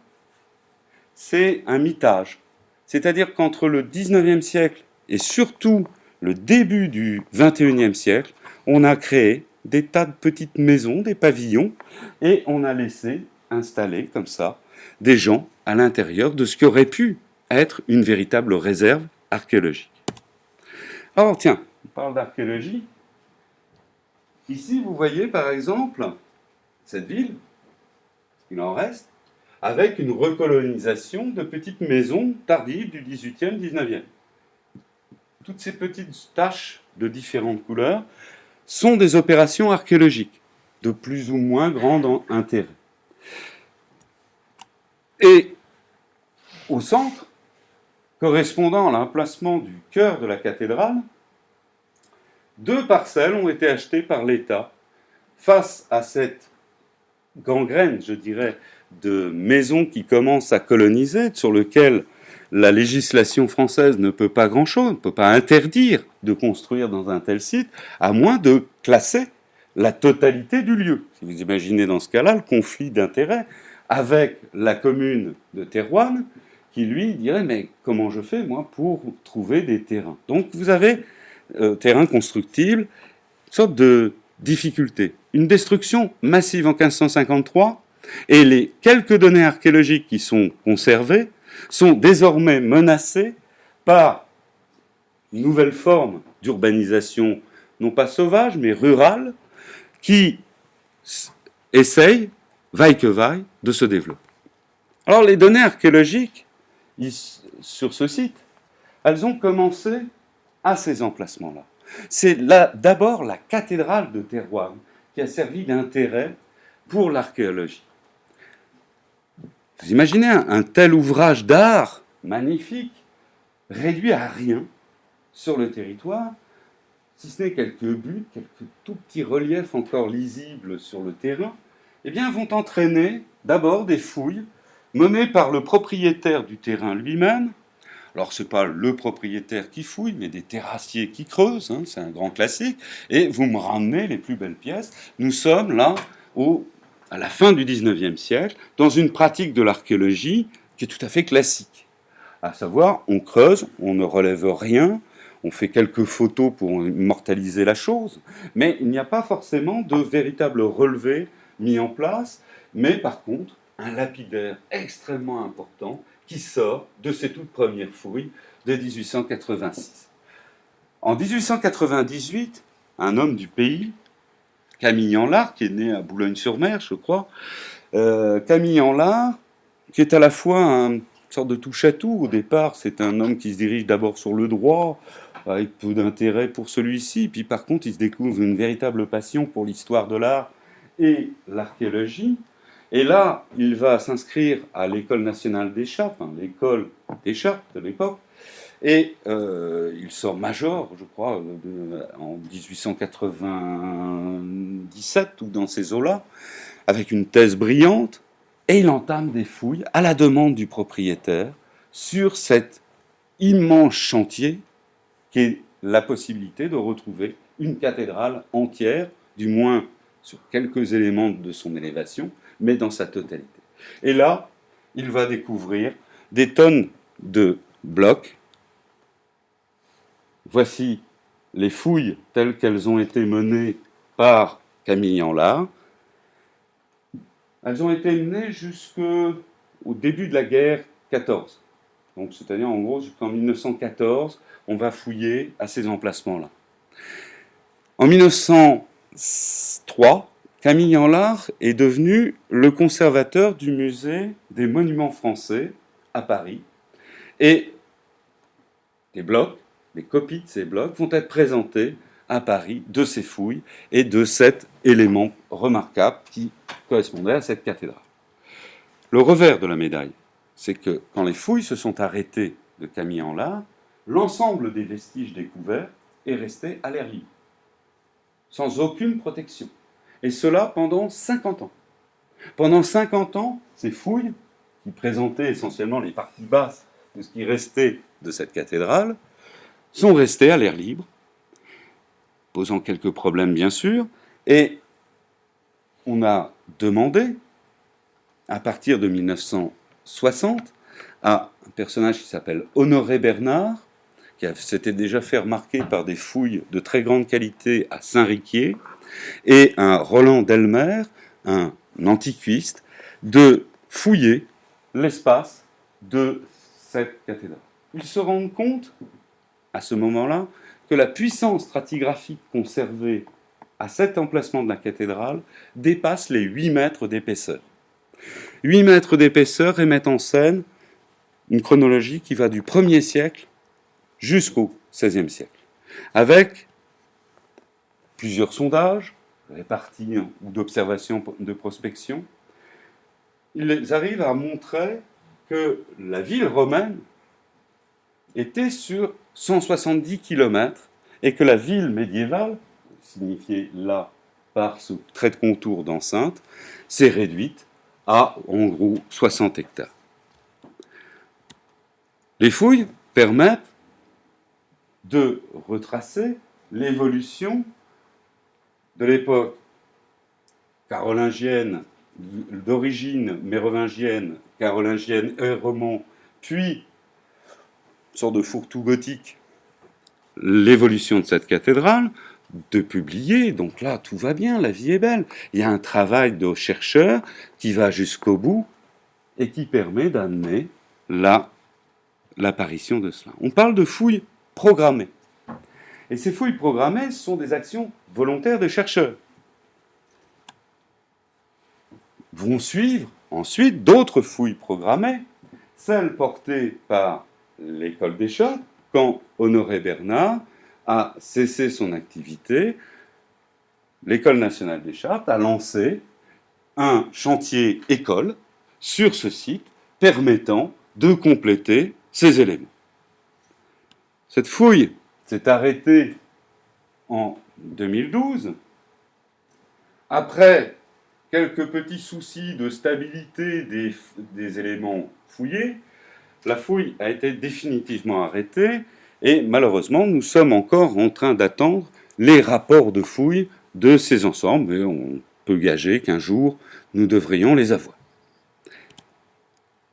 c'est un mitage. C'est-à-dire qu'entre le 19e siècle et surtout le début du 21e siècle, on a créé des tas de petites maisons, des pavillons, et on a laissé installer comme ça des gens à l'intérieur de ce qui aurait pu être une véritable réserve archéologique. Alors tiens, on parle d'archéologie. Ici, vous voyez par exemple cette ville, ce qu'il en reste, avec une recolonisation de petites maisons tardives du 18e, 19e. Toutes ces petites taches de différentes couleurs sont des opérations archéologiques de plus ou moins grand intérêt. Et au centre, correspondant à l'emplacement du cœur de la cathédrale, 2 parcelles ont été achetées par l'État face à cette gangrène, je dirais, de maisons qui commencent à coloniser, sur lequel la législation française ne peut pas grand-chose, ne peut pas interdire de construire dans un tel site, à moins de classer la totalité du lieu. Si vous imaginez dans ce cas-là le conflit d'intérêts avec la commune de Thérouanne, qui lui dirait « mais comment je fais, moi, pour trouver des terrains ?» Donc vous avez terrain constructible, une sorte de difficulté. Une destruction massive en 1553, et les quelques données archéologiques qui sont conservées sont désormais menacées par une nouvelle forme d'urbanisation, non pas sauvage, mais rurale, qui essaye, vaille que vaille, de se développer. Alors les données archéologiques sur ce site, elles ont commencé à ces emplacements-là. C'est d'abord la cathédrale de Thérouanne qui a servi d'intérêt pour l'archéologie. Vous imaginez un tel ouvrage d'art magnifique, réduit à rien sur le territoire, si ce n'est quelques buts, quelques tout petits reliefs encore lisibles sur le terrain, eh bien vont entraîner d'abord des fouilles menées par le propriétaire du terrain lui-même. Alors, ce n'est pas le propriétaire qui fouille, mais des terrassiers qui creusent, hein, c'est un grand classique, et vous me ramenez les plus belles pièces. Nous sommes là, à la fin du XIXe siècle, dans une pratique de l'archéologie qui est tout à fait classique. À savoir, on creuse, on ne relève rien, on fait quelques photos pour immortaliser la chose, mais il n'y a pas forcément de véritable relevé mis en place, mais par contre, un lapidaire extrêmement important qui sort de ces toutes premières fouilles de 1886. En 1898, un homme du pays, Camille Anlard, qui est né à Boulogne-sur-Mer, je crois, Camille Anlard, qui est à la fois une sorte de touche-à-tout. Au départ, c'est un homme qui se dirige d'abord sur le droit, avec peu d'intérêt pour celui-ci, puis par contre, il se découvre une véritable passion pour l'histoire de l'art et l'archéologie. Et là, il va s'inscrire à l'École nationale d'écharpe, hein, l'école d'écharpe de l'époque, et il sort major, je crois, en 1897 ou dans ces eaux-là, avec une thèse brillante, et il entame des fouilles à la demande du propriétaire sur cet immense chantier qui est la possibilité de retrouver une cathédrale entière, du moins sur quelques éléments de son élévation, mais dans sa totalité. Et là, il va découvrir des tonnes de blocs. Voici les fouilles telles qu'elles ont été menées par Camille Anlard. Elles ont été menées jusqu'au début de la guerre 14. Donc, c'est-à-dire, en gros, jusqu'en 1914, on va fouiller à ces emplacements-là. En 1903, Camille Anlard est devenu le conservateur du musée des monuments français à Paris. Et les blocs, les copies de ces blocs vont être présentés à Paris de ces fouilles et de cet élément remarquable qui correspondait à cette cathédrale. Le revers de la médaille, c'est que quand les fouilles se sont arrêtées de Camille Anlard, l'ensemble des vestiges découverts est resté à l'air libre, sans aucune protection. Et cela pendant 50 ans. Pendant 50 ans, ces fouilles, qui présentaient essentiellement les parties basses de ce qui restait de cette cathédrale, sont restées à l'air libre, posant quelques problèmes bien sûr, et on a demandé, à partir de 1960, à un personnage qui s'appelle Honoré Bernard, qui s'était déjà fait remarquer par des fouilles de très grande qualité à Saint-Riquier, et un Roland Delmer, un antiquiste, de fouiller l'espace de cette cathédrale. Ils se rendent compte, à ce moment-là, que la puissance stratigraphique conservée à cet emplacement de la cathédrale dépasse les 8 mètres d'épaisseur. 8 mètres d'épaisseur remettent en scène une chronologie qui va du 1er siècle jusqu'au XVIe siècle, avec plusieurs sondages répartis ou d'observations de prospection. Ils arrivent à montrer que la ville romaine était sur 170 km et que la ville médiévale, signifiée là par ce trait de contour d'enceinte, s'est réduite à en gros 60 hectares. Les fouilles permettent de retracer l'évolution de l'époque carolingienne, d'origine mérovingienne, carolingienne et roman, puis une sorte de fourre-tout gothique, l'évolution de cette cathédrale, de publier, donc là tout va bien, la vie est belle. Il y a un travail de chercheur qui va jusqu'au bout et qui permet d'amener l'apparition de cela. On parle de fouilles programmées. Et ces fouilles programmées sont des actions volontaires des chercheurs. Vont suivre ensuite d'autres fouilles programmées, celles portées par l'école des Chartes, quand Honoré Bernard a cessé son activité. L'École nationale des Chartes a lancé un chantier école sur ce site permettant de compléter ces éléments. Cette fouille s'est arrêtée en 2012. Après quelques petits soucis de stabilité des éléments fouillés, la fouille a été définitivement arrêtée et malheureusement, nous sommes encore en train d'attendre les rapports de fouille de ces ensembles et on peut gager qu'un jour, nous devrions les avoir.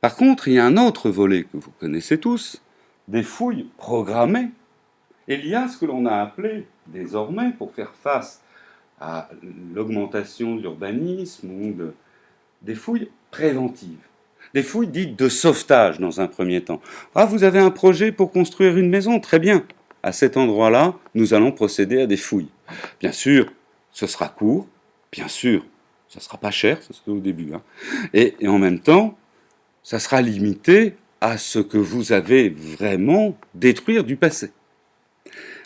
Par contre, il y a un autre volet que vous connaissez tous, des fouilles programmées. Il y a ce que l'on a appelé désormais, pour faire face à l'augmentation de l'urbanisme, des fouilles préventives. Des fouilles dites de sauvetage dans un premier temps. Ah, vous avez un projet pour construire une maison, très bien. À cet endroit-là, nous allons procéder à des fouilles. Bien sûr, ce sera court, bien sûr, ça ne sera pas cher, ça sera au début. Et en même temps, ça sera limité à ce que vous avez vraiment détruire du passé.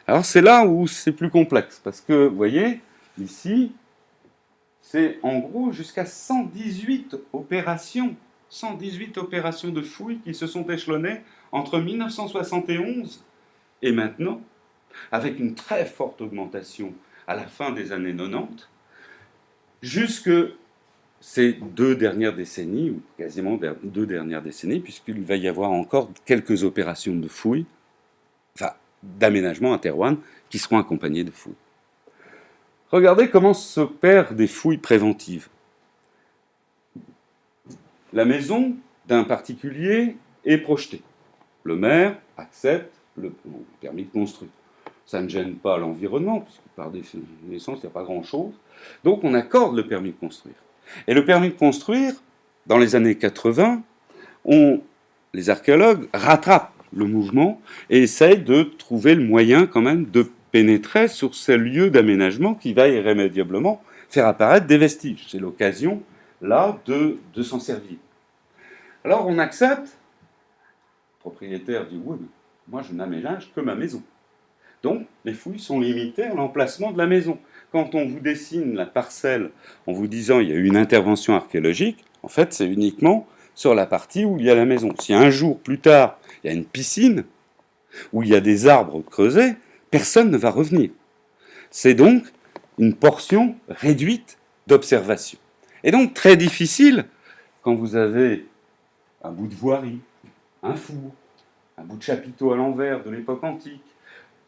Alors c'est là où c'est plus complexe, parce que, vous voyez, ici, c'est en gros jusqu'à 118 opérations de fouilles qui se sont échelonnées entre 1971 et maintenant, avec une très forte augmentation à la fin des années 90, jusque ces 2 dernières décennies, ou quasiment 2 dernières décennies, puisqu'il va y avoir encore quelques opérations de fouilles, enfin d'aménagement à Thérouanne, qui seront accompagnées de fouilles. Regardez comment s'opèrent des fouilles préventives. La maison d'un particulier est projetée. Le maire accepte le permis de construire. Ça ne gêne pas l'environnement, puisque par définition, il n'y a pas grand-chose. Donc on accorde le permis de construire. Et le permis de construire, dans les années 80, les archéologues rattrapent le mouvement et essayent de trouver le moyen quand même de pénétrer sur ces lieux d'aménagement qui va irrémédiablement faire apparaître des vestiges. C'est l'occasion, là, de s'en servir. Alors on accepte, le propriétaire dit « oui, mais moi je n'aménage que ma maison ». Donc les fouilles sont limitées à l'emplacement de la maison. Quand on vous dessine la parcelle en vous disant il y a eu une intervention archéologique, en fait c'est uniquement sur la partie où il y a la maison. Si un jour plus tard il y a une piscine, où il y a des arbres creusés, personne ne va revenir. C'est donc une portion réduite d'observation. Et donc très difficile, quand vous avez un bout de voirie, un four, un bout de chapiteau à l'envers de l'époque antique,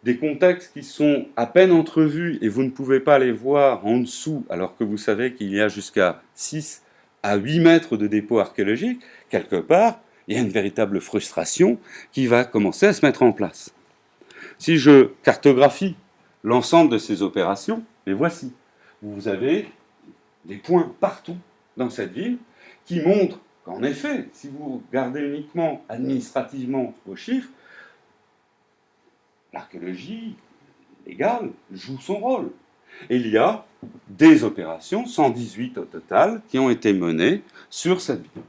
des contextes qui sont à peine entrevus et vous ne pouvez pas les voir en dessous alors que vous savez qu'il y a jusqu'à 6 à 8 mètres de dépôt archéologique, quelque part, il y a une véritable frustration qui va commencer à se mettre en place. Si je cartographie l'ensemble de ces opérations, les voici. Vous avez des points partout dans cette ville qui montrent qu'en effet, si vous regardez uniquement administrativement vos chiffres, l'archéologie légale joue son rôle. Et il y a des opérations, 118 au total, qui ont été menées sur cette ville.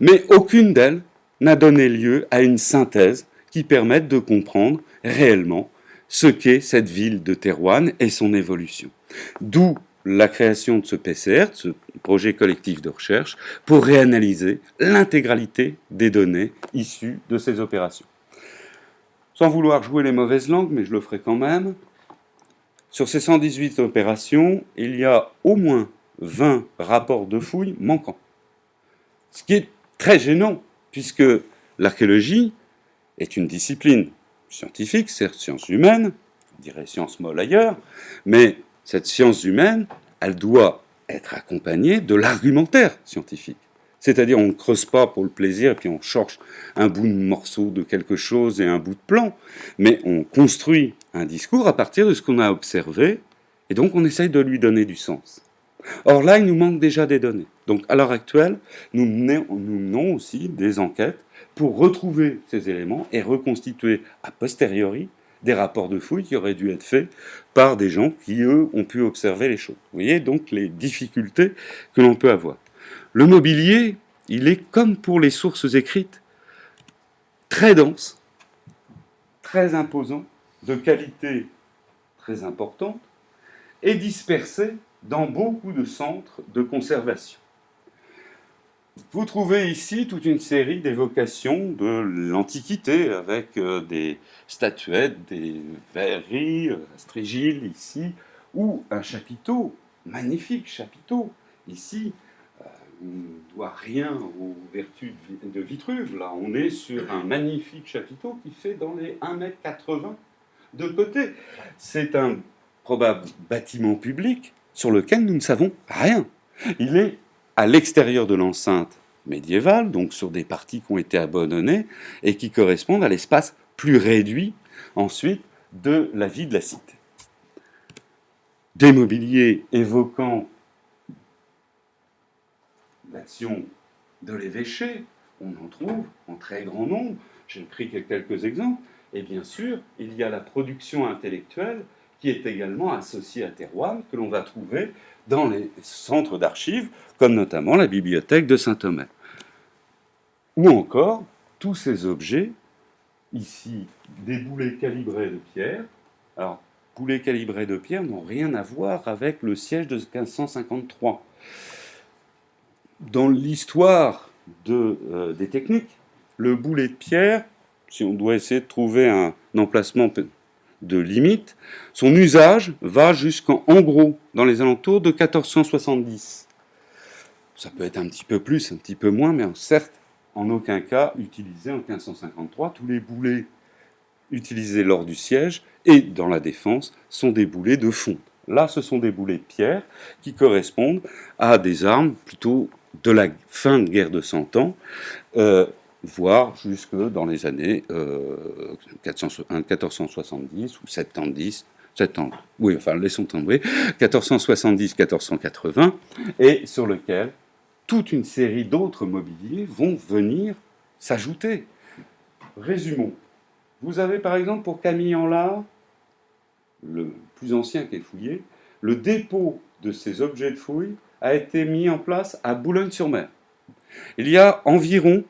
Mais aucune d'elles n'a donné lieu à une synthèse qui permette de comprendre réellement ce qu'est cette ville de Thérouanne et son évolution. D'où la création de ce PCR, de ce projet collectif de recherche, pour réanalyser l'intégralité des données issues de ces opérations. Sans vouloir jouer les mauvaises langues, mais je le ferai quand même, sur ces 118 opérations, il y a au moins 20 rapports de fouilles manquants. Ce qui est très gênant, puisque l'archéologie est une discipline scientifique, certes science humaine, on dirait science molle ailleurs, mais cette science humaine, elle doit être accompagnée de l'argumentaire scientifique. C'est-à-dire on ne creuse pas pour le plaisir et puis on cherche un bout de morceau de quelque chose et un bout de plan, mais on construit un discours à partir de ce qu'on a observé et donc on essaye de lui donner du sens. Or là, il nous manque déjà des données. Donc à l'heure actuelle, nous menons aussi des enquêtes pour retrouver ces éléments et reconstituer a posteriori des rapports de fouilles qui auraient dû être faits par des gens qui, eux, ont pu observer les choses. Vous voyez donc les difficultés que l'on peut avoir. Le mobilier, il est comme pour les sources écrites, très dense, très imposant, de qualité très importante, et dispersé dans beaucoup de centres de conservation. Vous trouvez ici toute une série d'évocations de l'Antiquité, avec des statuettes, des verreries, Astrégile ici, ou un chapiteau, magnifique chapiteau, ici, on ne doit rien aux vertus de Vitruve, là, on est sur un magnifique chapiteau qui fait dans les 1,80 m de côté. C'est un probable bâtiment public sur lequel nous ne savons rien. Il est à l'extérieur de l'enceinte médiévale, donc sur des parties qui ont été abandonnées et qui correspondent à l'espace plus réduit ensuite de la vie de la cité. Des mobiliers évoquant l'action de l'évêché, on en trouve en très grand nombre, j'ai pris quelques exemples, et bien sûr, il y a la production intellectuelle qui est également associée à Thérouanne, que l'on va trouver dans les centres d'archives, comme notamment la bibliothèque de Saint-Omer. Ou encore, tous ces objets, ici, des boulets calibrés de pierre. Alors, boulets calibrés de pierre n'ont rien à voir avec le siège de 1553. Dans l'histoire des techniques, le boulet de pierre, si on doit essayer de trouver un emplacement de limite, son usage va jusqu'en gros, dans les alentours de 1470. Ça peut être un petit peu plus, un petit peu moins, mais certes, en aucun cas utilisé en 1553. Tous les boulets utilisés lors du siège et dans la défense sont des boulets de fonte. Là, ce sont des boulets de pierre qui correspondent à des armes plutôt de la fin de guerre de 100 ans, voire jusque dans les années 1470 ou 70, oui, enfin, laissons tomber, 1470-1480, et sur lequel toute une série d'autres mobiliers vont venir s'ajouter. Résumons. Vous avez par exemple pour Camille Anlard, le plus ancien qui est fouillé, le dépôt de ces objets de fouille a été mis en place à Boulogne-sur-Mer. Il y a environ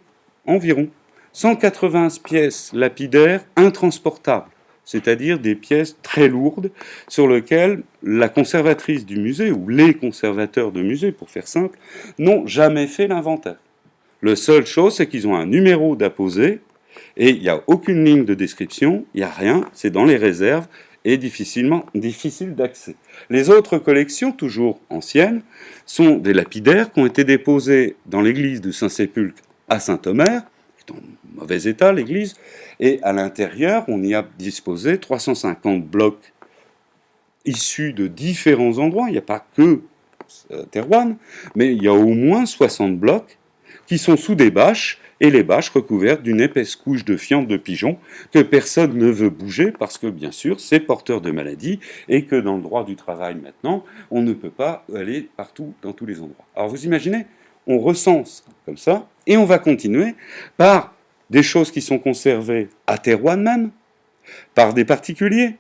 180 pièces lapidaires intransportables, c'est-à-dire des pièces très lourdes sur lesquelles la conservatrice du musée, ou les conservateurs de musée, pour faire simple, n'ont jamais fait l'inventaire. La seule chose, c'est qu'ils ont un numéro d'apposé, et il n'y a aucune ligne de description, il n'y a rien, c'est dans les réserves, et difficile d'accès. Les autres collections, toujours anciennes, sont des lapidaires qui ont été déposés dans l'église de Saint-Sépulcre à Saint-Omer, qui est en mauvais état l'église, et à l'intérieur, on y a disposé 350 blocs issus de différents endroits. Il n'y a pas que Thérouanne, mais il y a au moins 60 blocs qui sont sous des bâches, et les bâches recouvertes d'une épaisse couche de fientes de pigeons que personne ne veut bouger parce que, bien sûr, c'est porteur de maladies et que dans le droit du travail maintenant, on ne peut pas aller partout, dans tous les endroits. Alors vous imaginez, on recense comme ça, et on va continuer par des choses qui sont conservées à Thérouanne même, par des particuliers,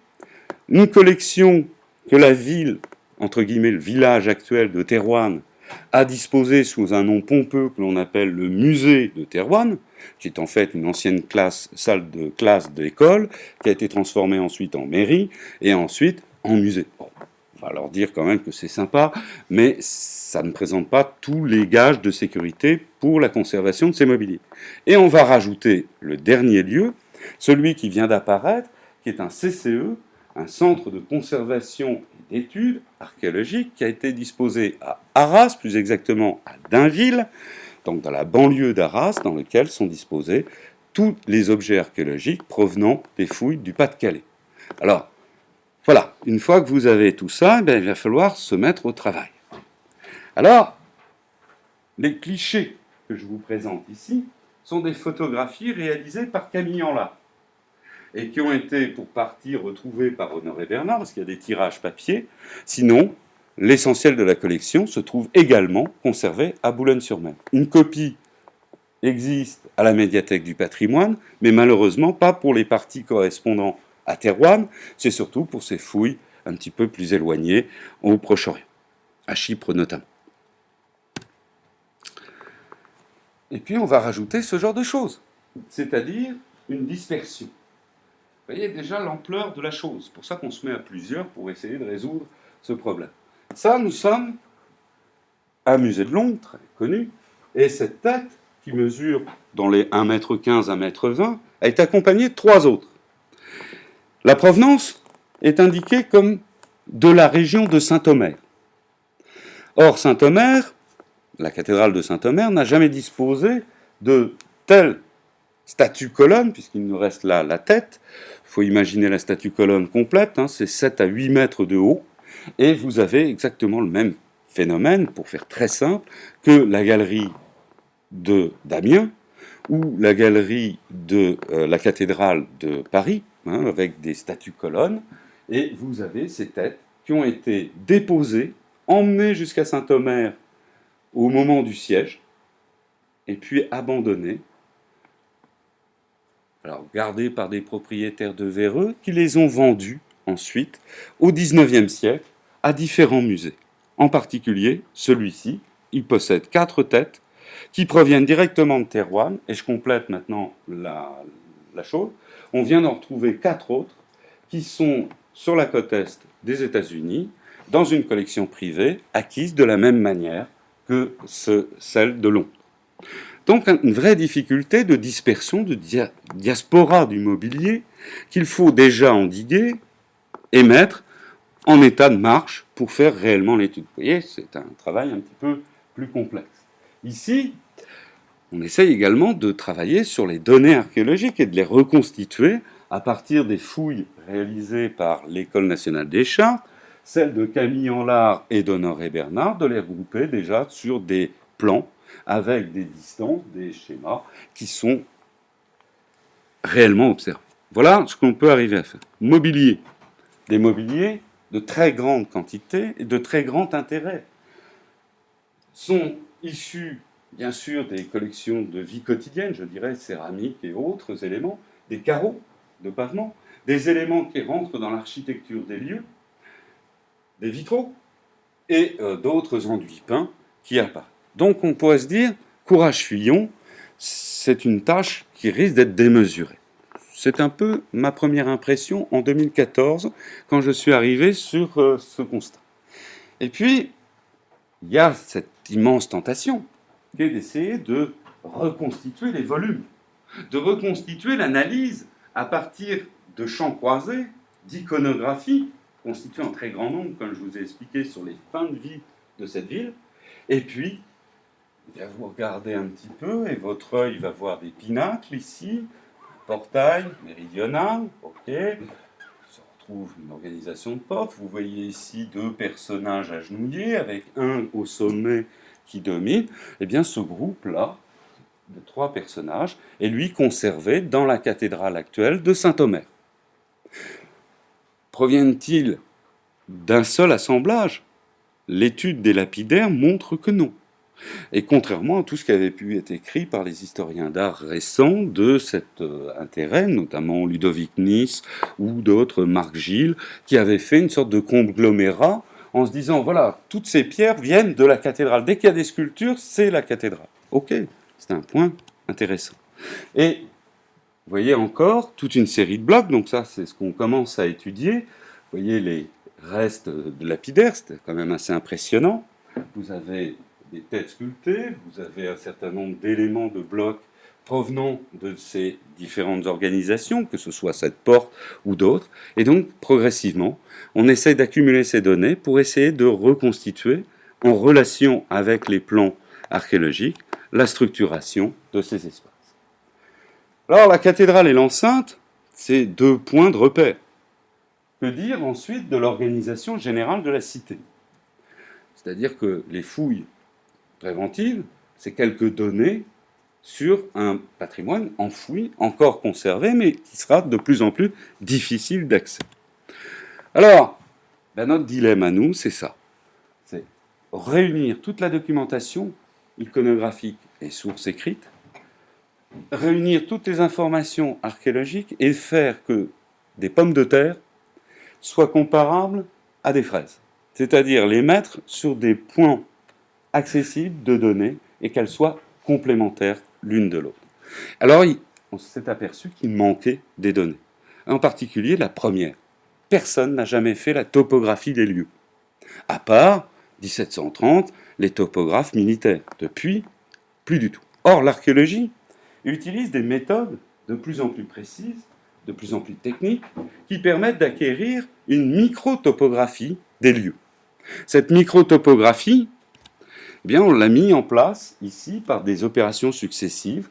une collection que la ville, entre guillemets le village actuel de Thérouanne, a disposé sous un nom pompeux que l'on appelle le musée de Thérouanne, qui est en fait une ancienne salle de classe d'école, qui a été transformée ensuite en mairie, et ensuite en musée. Bon, on va leur dire quand même que c'est sympa, mais ça ne présente pas tous les gages de sécurité pour la conservation de ces mobiliers. Et on va rajouter le dernier lieu, celui qui vient d'apparaître, qui est un CCE, un centre de conservation et d'études archéologiques qui a été disposé à Arras, plus exactement à Dainville, donc dans la banlieue d'Arras, dans lequel sont disposés tous les objets archéologiques provenant des fouilles du Pas-de-Calais. Alors, voilà, une fois que vous avez tout ça, il va falloir se mettre au travail. Alors, les clichés que je vous présente ici sont des photographies réalisées par Camille Anlard et qui ont été pour partie retrouvées par Honoré Bernard, parce qu'il y a des tirages papier. Sinon, l'essentiel de la collection se trouve également conservé à Boulogne-sur-Mer. Une copie existe à la médiathèque du patrimoine, mais malheureusement pas pour les parties correspondant à Thérouanne, c'est surtout pour ces fouilles un petit peu plus éloignées au Proche-Orient, à Chypre notamment. Et puis on va rajouter ce genre de choses, c'est-à-dire une dispersion. Vous voyez déjà l'ampleur de la chose, c'est pour ça qu'on se met à plusieurs pour essayer de résoudre ce problème. Ça, nous sommes à un musée de Londres, très connu, et cette tête, qui mesure dans les 1,15 m, 1,20 m, est accompagnée de 3 autres. La provenance est indiquée comme de la région de Saint-Omer. Or, Saint-Omer, la cathédrale de Saint-Omer, n'a jamais disposé de telle statue-colonne, puisqu'il nous reste là la tête. Il faut imaginer la statue-colonne complète, hein, c'est 7 à 8 mètres de haut, et vous avez exactement le même phénomène, pour faire très simple, que la galerie de d'Amiens ou la galerie de la cathédrale de Paris, hein, avec des statues-colonnes, et vous avez ces têtes qui ont été déposées, emmenées jusqu'à Saint-Omer au moment du siège, et puis abandonnées, alors gardées par des propriétaires de véreux qui les ont vendues ensuite au XIXe siècle à différents musées. En particulier, celui-ci, il possède 4 têtes qui proviennent directement de Thérouanne, et je complète maintenant la chose. On vient d'en retrouver 4 autres qui sont sur la côte est des États-Unis, dans une collection privée, acquise de la même manière que celle de Londres. Donc une vraie difficulté de dispersion, de diaspora du mobilier, qu'il faut déjà endiguer et mettre en état de marche pour faire réellement l'étude. Vous voyez, c'est un travail un petit peu plus complexe. Ici, on essaye également de travailler sur les données archéologiques et de les reconstituer à partir des fouilles réalisées par l'École nationale des chartes, celles de Camille Anlard et d'Honoré Bernard, de les regrouper déjà sur des plans avec des distances, des schémas qui sont réellement observés. Voilà ce qu'on peut arriver à faire. Mobilier. Des mobiliers de très grande quantité et de très grand intérêt sont issus, bien sûr, des collections de vie quotidienne, je dirais, céramique et autres éléments, des carreaux de pavement, des éléments qui rentrent dans l'architecture des lieux, des vitraux et d'autres enduits peints qui apparaissent. Donc on pourrait se dire, courage Fuyon, c'est une tâche qui risque d'être démesurée. C'est un peu ma première impression en 2014, quand je suis arrivé sur ce constat. Et puis, il y a cette immense tentation, qui est d'essayer de reconstituer les volumes, de reconstituer l'analyse à partir de champs croisés, d'iconographie, constituée en très grand nombre, comme je vous ai expliqué, sur les fins de vie de cette ville, et puis, vous regardez un petit peu, et votre œil va voir des pinacles ici, portail méridional, ok. Se retrouve une organisation de porte. Vous voyez ici 2 personnages agenouillés avec un au sommet qui domine. Eh bien, ce groupe-là de 3 personnages est lui conservé dans la cathédrale actuelle de Saint-Omer. Proviennent-ils d'un seul assemblage? L'étude des lapidaires montre que non. Et contrairement à tout ce qui avait pu être écrit par les historiens d'art récents de cet intérêt, notamment Ludovic Nice ou d'autres, Marc Gilles, qui avaient fait une sorte de conglomérat en se disant, voilà, toutes ces pierres viennent de la cathédrale. Dès qu'il y a des sculptures, c'est la cathédrale. Ok, c'est un point intéressant. Et vous voyez encore toute une série de blocs, donc ça c'est ce qu'on commence à étudier. Vous voyez les restes de lapidaires, c'était quand même assez impressionnant. Vous avez des têtes sculptées, vous avez un certain nombre d'éléments de blocs provenant de ces différentes organisations, que ce soit cette porte ou d'autres, et donc progressivement, on essaie d'accumuler ces données pour essayer de reconstituer, en relation avec les plans archéologiques, la structuration de ces espaces. Alors la cathédrale et l'enceinte, c'est 2 points de repère. Que dire ensuite de l'organisation générale de la cité? C'est-à-dire que les fouilles préventives c'est quelques données sur un patrimoine enfoui, encore conservé, mais qui sera de plus en plus difficile d'accès. Alors, notre dilemme à nous, c'est ça. C'est réunir toute la documentation iconographique et sources écrites, réunir toutes les informations archéologiques et faire que des pommes de terre soient comparables à des fraises. C'est-à-dire les mettre sur des points accessibles de données et qu'elles soient complémentaires l'une de l'autre. Alors, on s'est aperçu qu'il manquait des données. En particulier, la première. Personne n'a jamais fait la topographie des lieux. À part 1730, les topographes militaires. Depuis, plus du tout. Or, l'archéologie utilise des méthodes de plus en plus précises, de plus en plus techniques, qui permettent d'acquérir une microtopographie des lieux. Cette microtopographie, eh bien, on l'a mis en place ici par des opérations successives.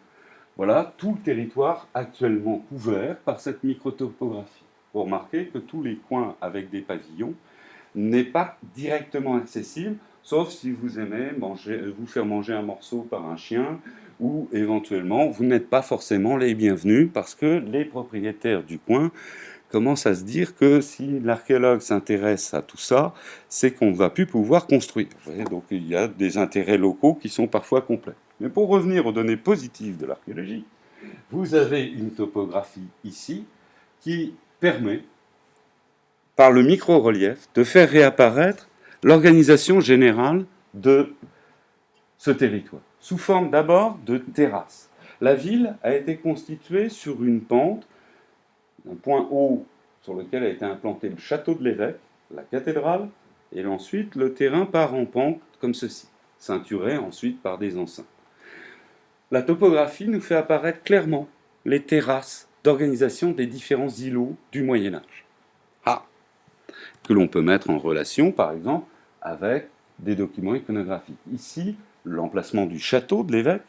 Voilà tout le territoire actuellement couvert par cette microtopographie. Vous remarquez que tous les coins avec des pavillons n'est pas directement accessible, sauf si vous aimez vous faire manger un morceau par un chien, ou éventuellement vous n'êtes pas forcément les bienvenus parce que les propriétaires du coin commencent à se dire que si l'archéologue s'intéresse à tout ça, c'est qu'on ne va plus pouvoir construire. Vous voyez, donc il y a des intérêts locaux qui sont parfois complets. Mais pour revenir aux données positives de l'archéologie, vous avez une topographie ici qui permet, par le micro-relief, de faire réapparaître l'organisation générale de ce territoire, sous forme d'abord de terrasses. La ville a été constituée sur une pente, un point haut sur lequel a été implanté le château de l'évêque, la cathédrale, et ensuite le terrain part en pente comme ceci, ceinturé ensuite par des enceintes. La topographie nous fait apparaître clairement les terrasses d'organisation des différents îlots du Moyen-Âge. Que l'on peut mettre en relation, par exemple, avec des documents iconographiques. Ici, l'emplacement du château de l'évêque,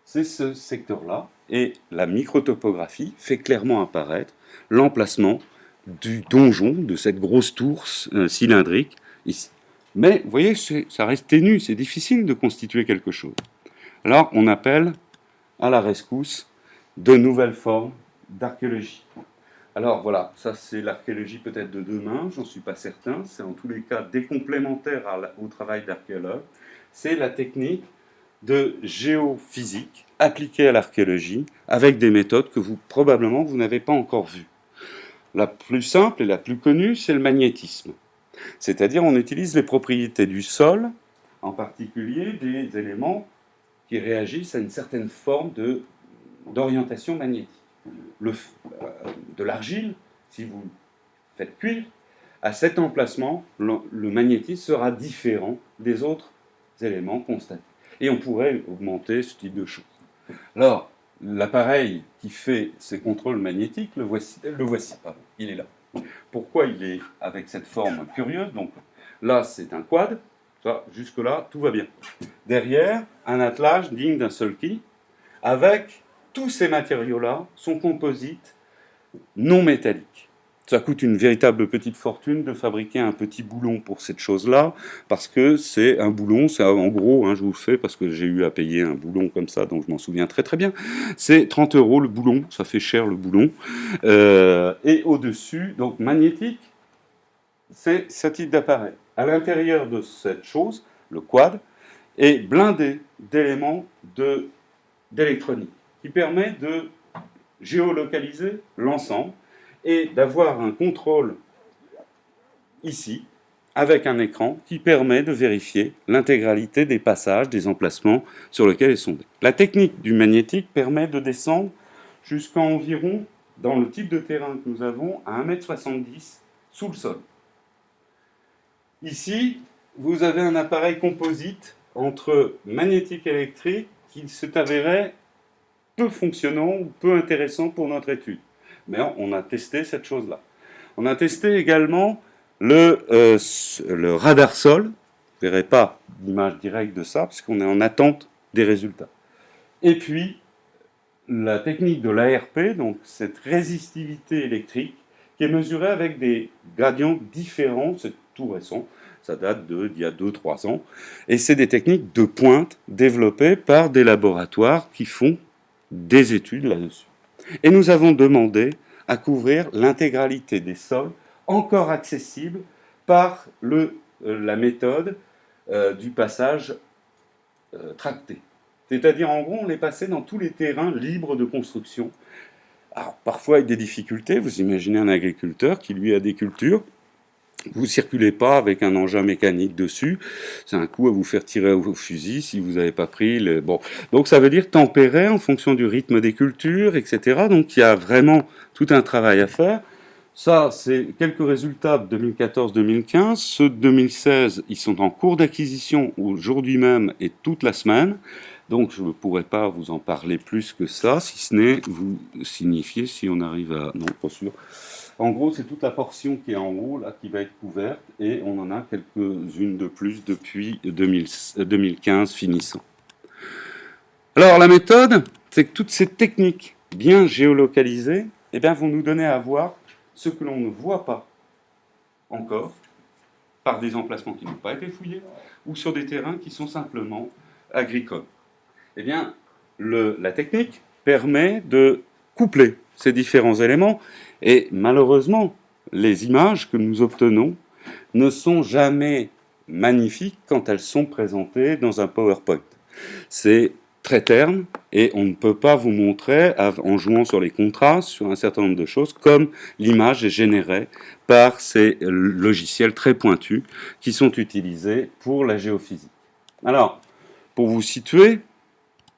c'est ce secteur-là, et la microtopographie fait clairement apparaître l'emplacement du donjon, de cette grosse tour cylindrique, ici. Mais, vous voyez, ça reste ténu, c'est difficile de constituer quelque chose. Alors, on appelle à la rescousse de nouvelles formes d'archéologie. Alors voilà, ça c'est l'archéologie peut-être de demain, j'en suis pas certain, c'est en tous les cas des complémentaires au travail d'archéologue. C'est la technique de géophysique appliquée à l'archéologie avec des méthodes que probablement vous n'avez pas encore vues. La plus simple et la plus connue, c'est le magnétisme. C'est-à-dire on utilise les propriétés du sol, en particulier des éléments qui réagissent à une certaine forme d'orientation magnétique. De l'argile, si vous faites cuire, à cet emplacement, le magnétisme sera différent des autres éléments constatés. Et on pourrait augmenter ce type de choses. Alors, l'appareil qui fait ces contrôles magnétiques, le voici, pardon, il est là. Pourquoi il est avec cette forme curieuse? Donc là, c'est un quad, jusque-là, tout va bien. Derrière, un attelage digne d'un seul quai, avec tous ces matériaux-là sont composites non métalliques. Ça coûte une véritable petite fortune de fabriquer un petit boulon pour cette chose-là, parce que c'est un boulon, c'est en gros, je vous le fais parce que j'ai eu à payer un boulon comme ça, donc je m'en souviens très très bien, c'est 30 € le boulon, ça fait cher le boulon, et au-dessus, donc magnétique, c'est ce type d'appareil. À l'intérieur de cette chose, le quad, est blindé d'éléments d'électronique, qui permet de géolocaliser l'ensemble et d'avoir un contrôle ici, avec un écran qui permet de vérifier l'intégralité des passages, des emplacements sur lesquels ils sont. La technique du magnétique permet de descendre jusqu'à environ, dans le type de terrain que nous avons, à 1,70 m sous le sol. Ici, vous avez un appareil composite entre magnétique et électrique qui s'est avéré peu fonctionnant ou peu intéressant pour notre étude. Mais on a testé cette chose-là. On a testé également le radar sol. Vous ne verrez pas d'image directe de ça, puisqu'on est en attente des résultats. Et puis, la technique de l'ARP, donc cette résistivité électrique, qui est mesurée avec des gradients différents, c'est tout récent, Ça date d'il y a 2-3 ans. Et c'est des techniques de pointe développées par des laboratoires qui font des études là-dessus. Et nous avons demandé à couvrir l'intégralité des sols encore accessibles par la méthode du passage tracté. C'est-à-dire, en gros, on les passait dans tous les terrains libres de construction. Alors, parfois avec des difficultés. Vous imaginez un agriculteur qui, lui, a des cultures. Vous ne circulez pas avec un engin mécanique dessus. C'est un coup à vous faire tirer au fusil si vous n'avez pas pris le... Bon. Donc ça veut dire tempérer en fonction du rythme des cultures, etc. Donc il y a vraiment tout un travail à faire. Ça, c'est quelques résultats de 2014-2015. Ceux de 2016, ils sont en cours d'acquisition aujourd'hui même et toute la semaine. Donc je ne pourrais pas vous en parler plus que ça, si ce n'est vous signifier si on arrive à... Non, pas sûr. En gros, c'est toute la portion qui est en haut, là, qui va être couverte, et on en a quelques-unes de plus depuis 2015 finissant. Alors, la méthode, c'est que toutes ces techniques bien géolocalisées, eh bien, vont nous donner à voir ce que l'on ne voit pas encore, par des emplacements qui n'ont pas été fouillés, ou sur des terrains qui sont simplement agricoles. Eh bien, la technique permet de coupler ces différents éléments, et malheureusement, les images que nous obtenons ne sont jamais magnifiques quand elles sont présentées dans un PowerPoint. C'est très terne et on ne peut pas vous montrer, en jouant sur les contrastes, sur un certain nombre de choses, comme l'image est générée par ces logiciels très pointus qui sont utilisés pour la géophysique. Alors, pour vous situer,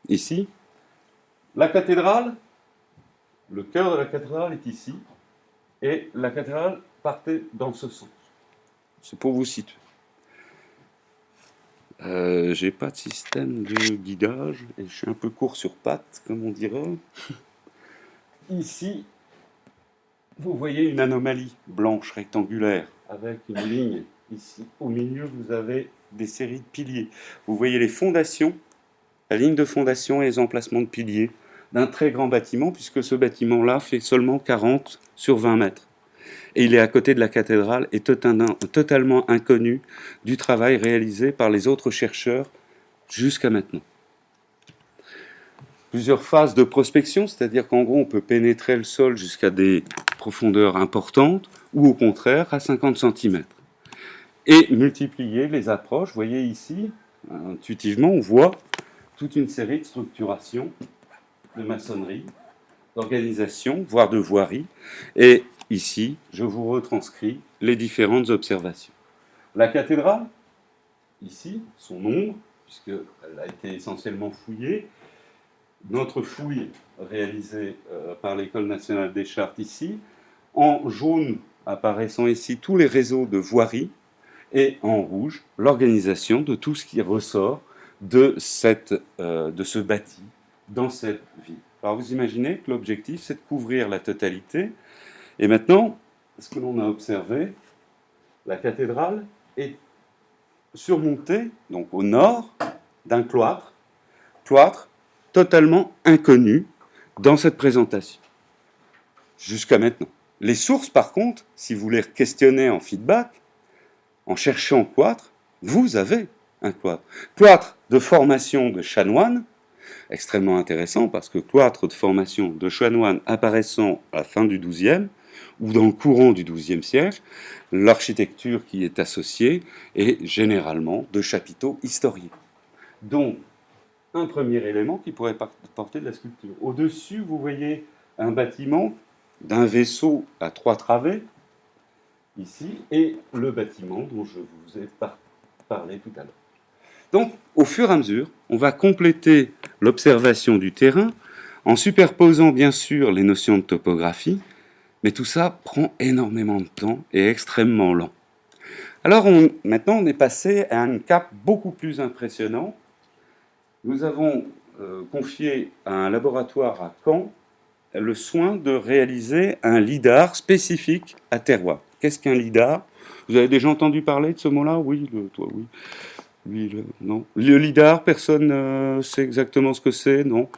ici, la cathédrale, le cœur de la cathédrale est ici, et la cathédrale partait dans ce sens. C'est pour vous situer. J'ai pas de système de guidage, et je suis un peu court sur pattes, comme on dirait. Ici, vous voyez une anomalie blanche rectangulaire, avec une ligne ici. Au milieu, vous avez des séries de piliers. Vous voyez les fondations, la ligne de fondation et les emplacements de piliers d'un très grand bâtiment, puisque ce bâtiment-là fait seulement 40 sur 20 mètres. Et il est à côté de la cathédrale et totalement inconnu du travail réalisé par les autres chercheurs jusqu'à maintenant. Plusieurs phases de prospection, c'est-à-dire qu'en gros, on peut pénétrer le sol jusqu'à des profondeurs importantes, ou au contraire, à 50 cm. Et multiplier les approches. Vous voyez ici, intuitivement, on voit toute une série de structurations de maçonnerie, d'organisation, voire de voirie. Et ici, je vous retranscris les différentes observations. La cathédrale, ici, son ombre, puisqu'elle a été essentiellement fouillée. Notre fouille réalisée par l'École nationale des chartes ici. En jaune apparaissant ici tous les réseaux de voirie. Et en rouge, l'organisation de tout ce qui ressort de ce bâti dans cette ville. Alors vous imaginez que l'objectif, c'est de couvrir la totalité. Et maintenant, ce que l'on a observé, la cathédrale est surmontée, donc au nord, d'un cloître totalement inconnu dans cette présentation, jusqu'à maintenant. Les sources, par contre, si vous les questionnez en feedback, en cherchant cloître, vous avez un cloître. Cloître de formation de chanoine, extrêmement intéressant parce que cloître de formation de chanoine apparaissant à la fin du XIIe ou dans le courant du XIIe siècle, l'architecture qui est associée est généralement de chapiteaux historiés. Donc, un premier élément qui pourrait porter de la sculpture. Au-dessus, vous voyez un bâtiment d'un vaisseau à 3 travées, ici, et le bâtiment dont je vous ai parlé tout à l'heure. Donc, au fur et à mesure, on va compléter l'observation du terrain en superposant bien sûr les notions de topographie, mais tout ça prend énormément de temps et est extrêmement lent. Alors maintenant, on est passé à un cap beaucoup plus impressionnant. Nous avons confié à un laboratoire à Caen le soin de réaliser un lidar spécifique à terroir. Qu'est-ce qu'un lidar? Vous avez déjà entendu parler de ce mot-là? Oui, toi, oui. Non. Le lidar, personne ne sait exactement ce que c'est, non.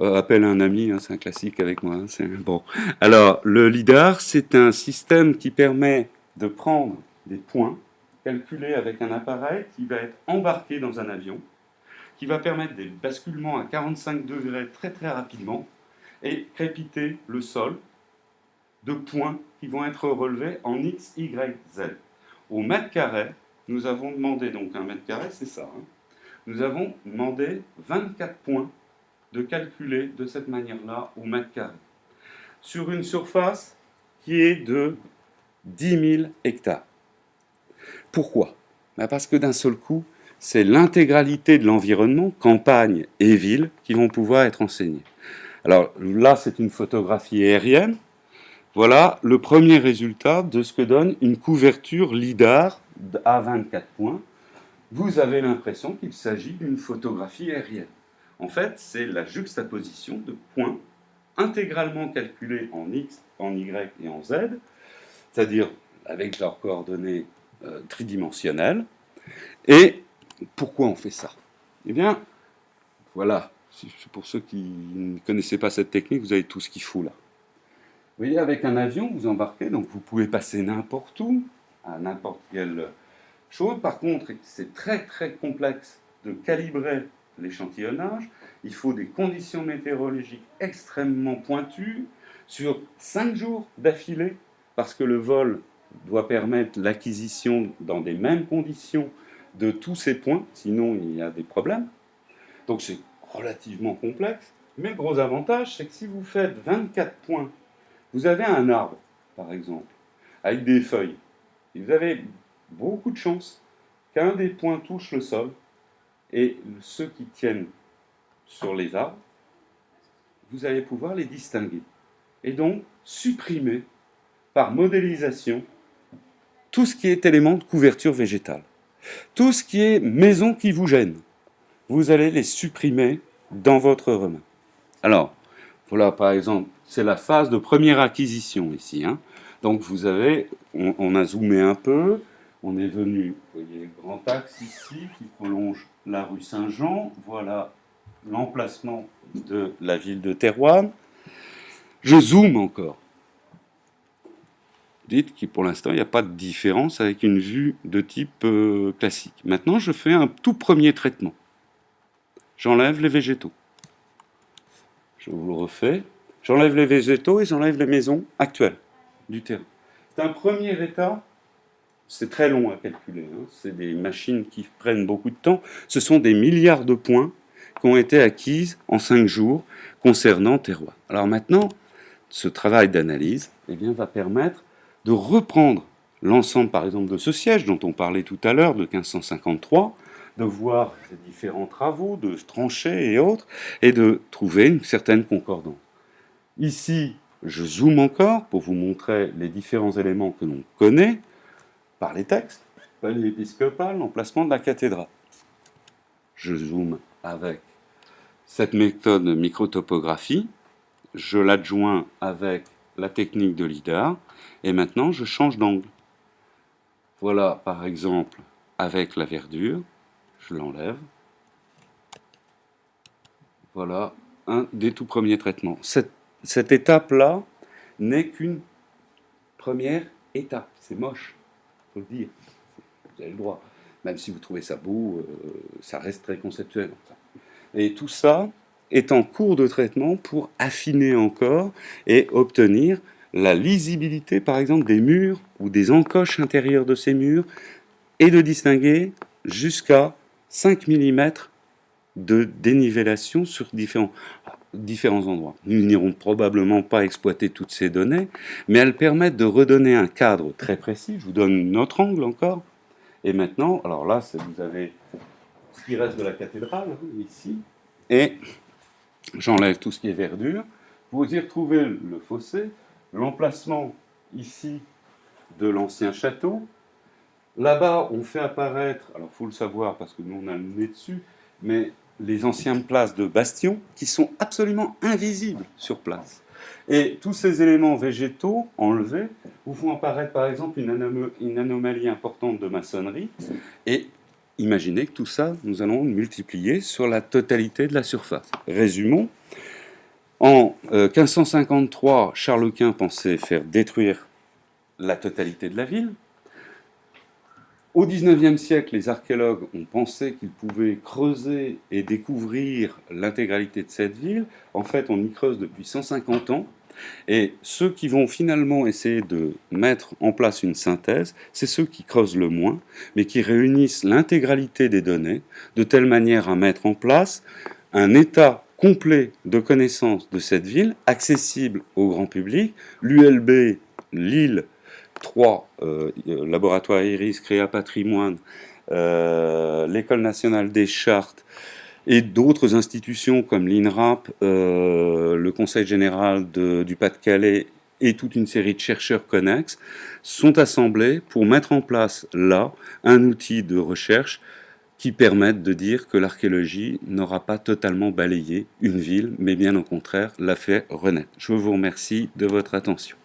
Appelle un ami, hein, c'est un classique avec moi. Bon. Alors, le lidar, c'est un système qui permet de prendre des points calculé avec un appareil qui va être embarqué dans un avion, qui va permettre des basculements à 45 degrés très très rapidement et crépiter le sol de points qui vont être relevés en X, Y, Z. Au mètre carré, nous avons demandé, donc un mètre carré, c'est ça, hein, nous avons demandé 24 points de calculer de cette manière-là au mètre carré, sur une surface qui est de 10 000 hectares. Pourquoi? Parce que d'un seul coup, c'est l'intégralité de l'environnement, campagne et ville, qui vont pouvoir être enseignées. Alors là, c'est une photographie aérienne. Voilà le premier résultat de ce que donne une couverture LIDAR à 24 points. Vous avez l'impression qu'il s'agit d'une photographie aérienne. En fait, c'est la juxtaposition de points intégralement calculés en X, en Y et en Z, c'est-à-dire avec leurs coordonnées tridimensionnelles. Et pourquoi on fait ça? Eh bien, voilà, pour ceux qui ne connaissaient pas cette technique, vous avez tout ce qu'il faut là. Vous voyez, avec un avion, vous embarquez, donc vous pouvez passer n'importe où, à n'importe quelle chose. Par contre, c'est très très complexe de calibrer l'échantillonnage. Il faut des conditions météorologiques extrêmement pointues sur 5 jours d'affilée, parce que le vol doit permettre l'acquisition dans des mêmes conditions de tous ces points, sinon il y a des problèmes. Donc c'est relativement complexe. Mais le gros avantage, c'est que si vous faites 24 points, vous avez un arbre, par exemple, avec des feuilles, et vous avez beaucoup de chances qu'un des points touche le sol, et ceux qui tiennent sur les arbres, vous allez pouvoir les distinguer. Et donc supprimer, par modélisation, tout ce qui est élément de couverture végétale. Tout ce qui est maison qui vous gêne, vous allez les supprimer dans votre remède. Alors, voilà, par exemple, c'est la phase de première acquisition ici. Hein. Donc, vous avez, on a zoomé un peu, on est venu, vous voyez, le grand axe ici qui prolonge la rue Saint-Jean. Voilà l'emplacement de la ville de Thérouanne. Je zoome encore. Dites que pour l'instant, il n'y a pas de différence avec une vue de type classique. Maintenant, je fais un tout premier traitement. J'enlève les végétaux. Je vous le refais. J'enlève les végétaux et j'enlève les maisons actuelles du terrain. C'est un premier état. C'est très long à calculer. Hein. C'est des machines qui prennent beaucoup de temps. Ce sont des milliards de points qui ont été acquises en 5 jours concernant Thérouanne. Alors maintenant, ce travail d'analyse va permettre de reprendre l'ensemble, par exemple, de ce siège dont on parlait tout à l'heure, de 1553, de voir ces différents travaux, de tranchées et autres, et de trouver une certaine concordance. Ici, je zoome encore pour vous montrer les différents éléments que l'on connaît par les textes, palais épiscopal, l'emplacement de la cathédrale. Je zoome avec cette méthode microtopographie, je l'adjoins avec la technique de LIDAR, et maintenant je change d'angle. Voilà par exemple avec la verdure, je l'enlève. Voilà un des tout premiers traitements. Cette étape-là n'est qu'une première étape. C'est moche, il faut le dire. Vous avez le droit. Même si vous trouvez ça beau, ça reste très conceptuel. Et tout ça est en cours de traitement pour affiner encore et obtenir la lisibilité, par exemple, des murs ou des encoches intérieures de ces murs, et de distinguer jusqu'à 5 mm de dénivellation sur différents endroits. Nous n'irons probablement pas exploiter toutes ces données, mais elles permettent de redonner un cadre très précis. Je vous donne notre angle encore. Et maintenant, alors là, vous avez ce qui reste de la cathédrale, ici, et j'enlève tout ce qui est verdure. Vous y retrouvez le fossé, l'emplacement ici de l'ancien château. Là-bas, on fait apparaître, alors il faut le savoir parce que nous on a le nez dessus, mais les anciennes places de bastions qui sont absolument invisibles sur place. Et tous ces éléments végétaux enlevés vous font apparaître par exemple une anomalie importante de maçonnerie. Et imaginez que tout ça, nous allons le multiplier sur la totalité de la surface. Résumons. En 1553, Charles Quint pensait faire détruire la totalité de la ville. Au XIXe siècle, les archéologues ont pensé qu'ils pouvaient creuser et découvrir l'intégralité de cette ville. En fait, on y creuse depuis 150 ans. Et ceux qui vont finalement essayer de mettre en place une synthèse, c'est ceux qui creusent le moins, mais qui réunissent l'intégralité des données de telle manière à mettre en place un état complet de connaissance de cette ville, accessible au grand public. L'ULB, Lille, 3 laboratoires Iris, Créa Patrimoine, l'École nationale des chartes et d'autres institutions comme l'INRAP, le Conseil général du Pas-de-Calais et toute une série de chercheurs connexes sont assemblés pour mettre en place là un outil de recherche qui permette de dire que l'archéologie n'aura pas totalement balayé une ville, mais bien au contraire l'a fait renaître. Je vous remercie de votre attention.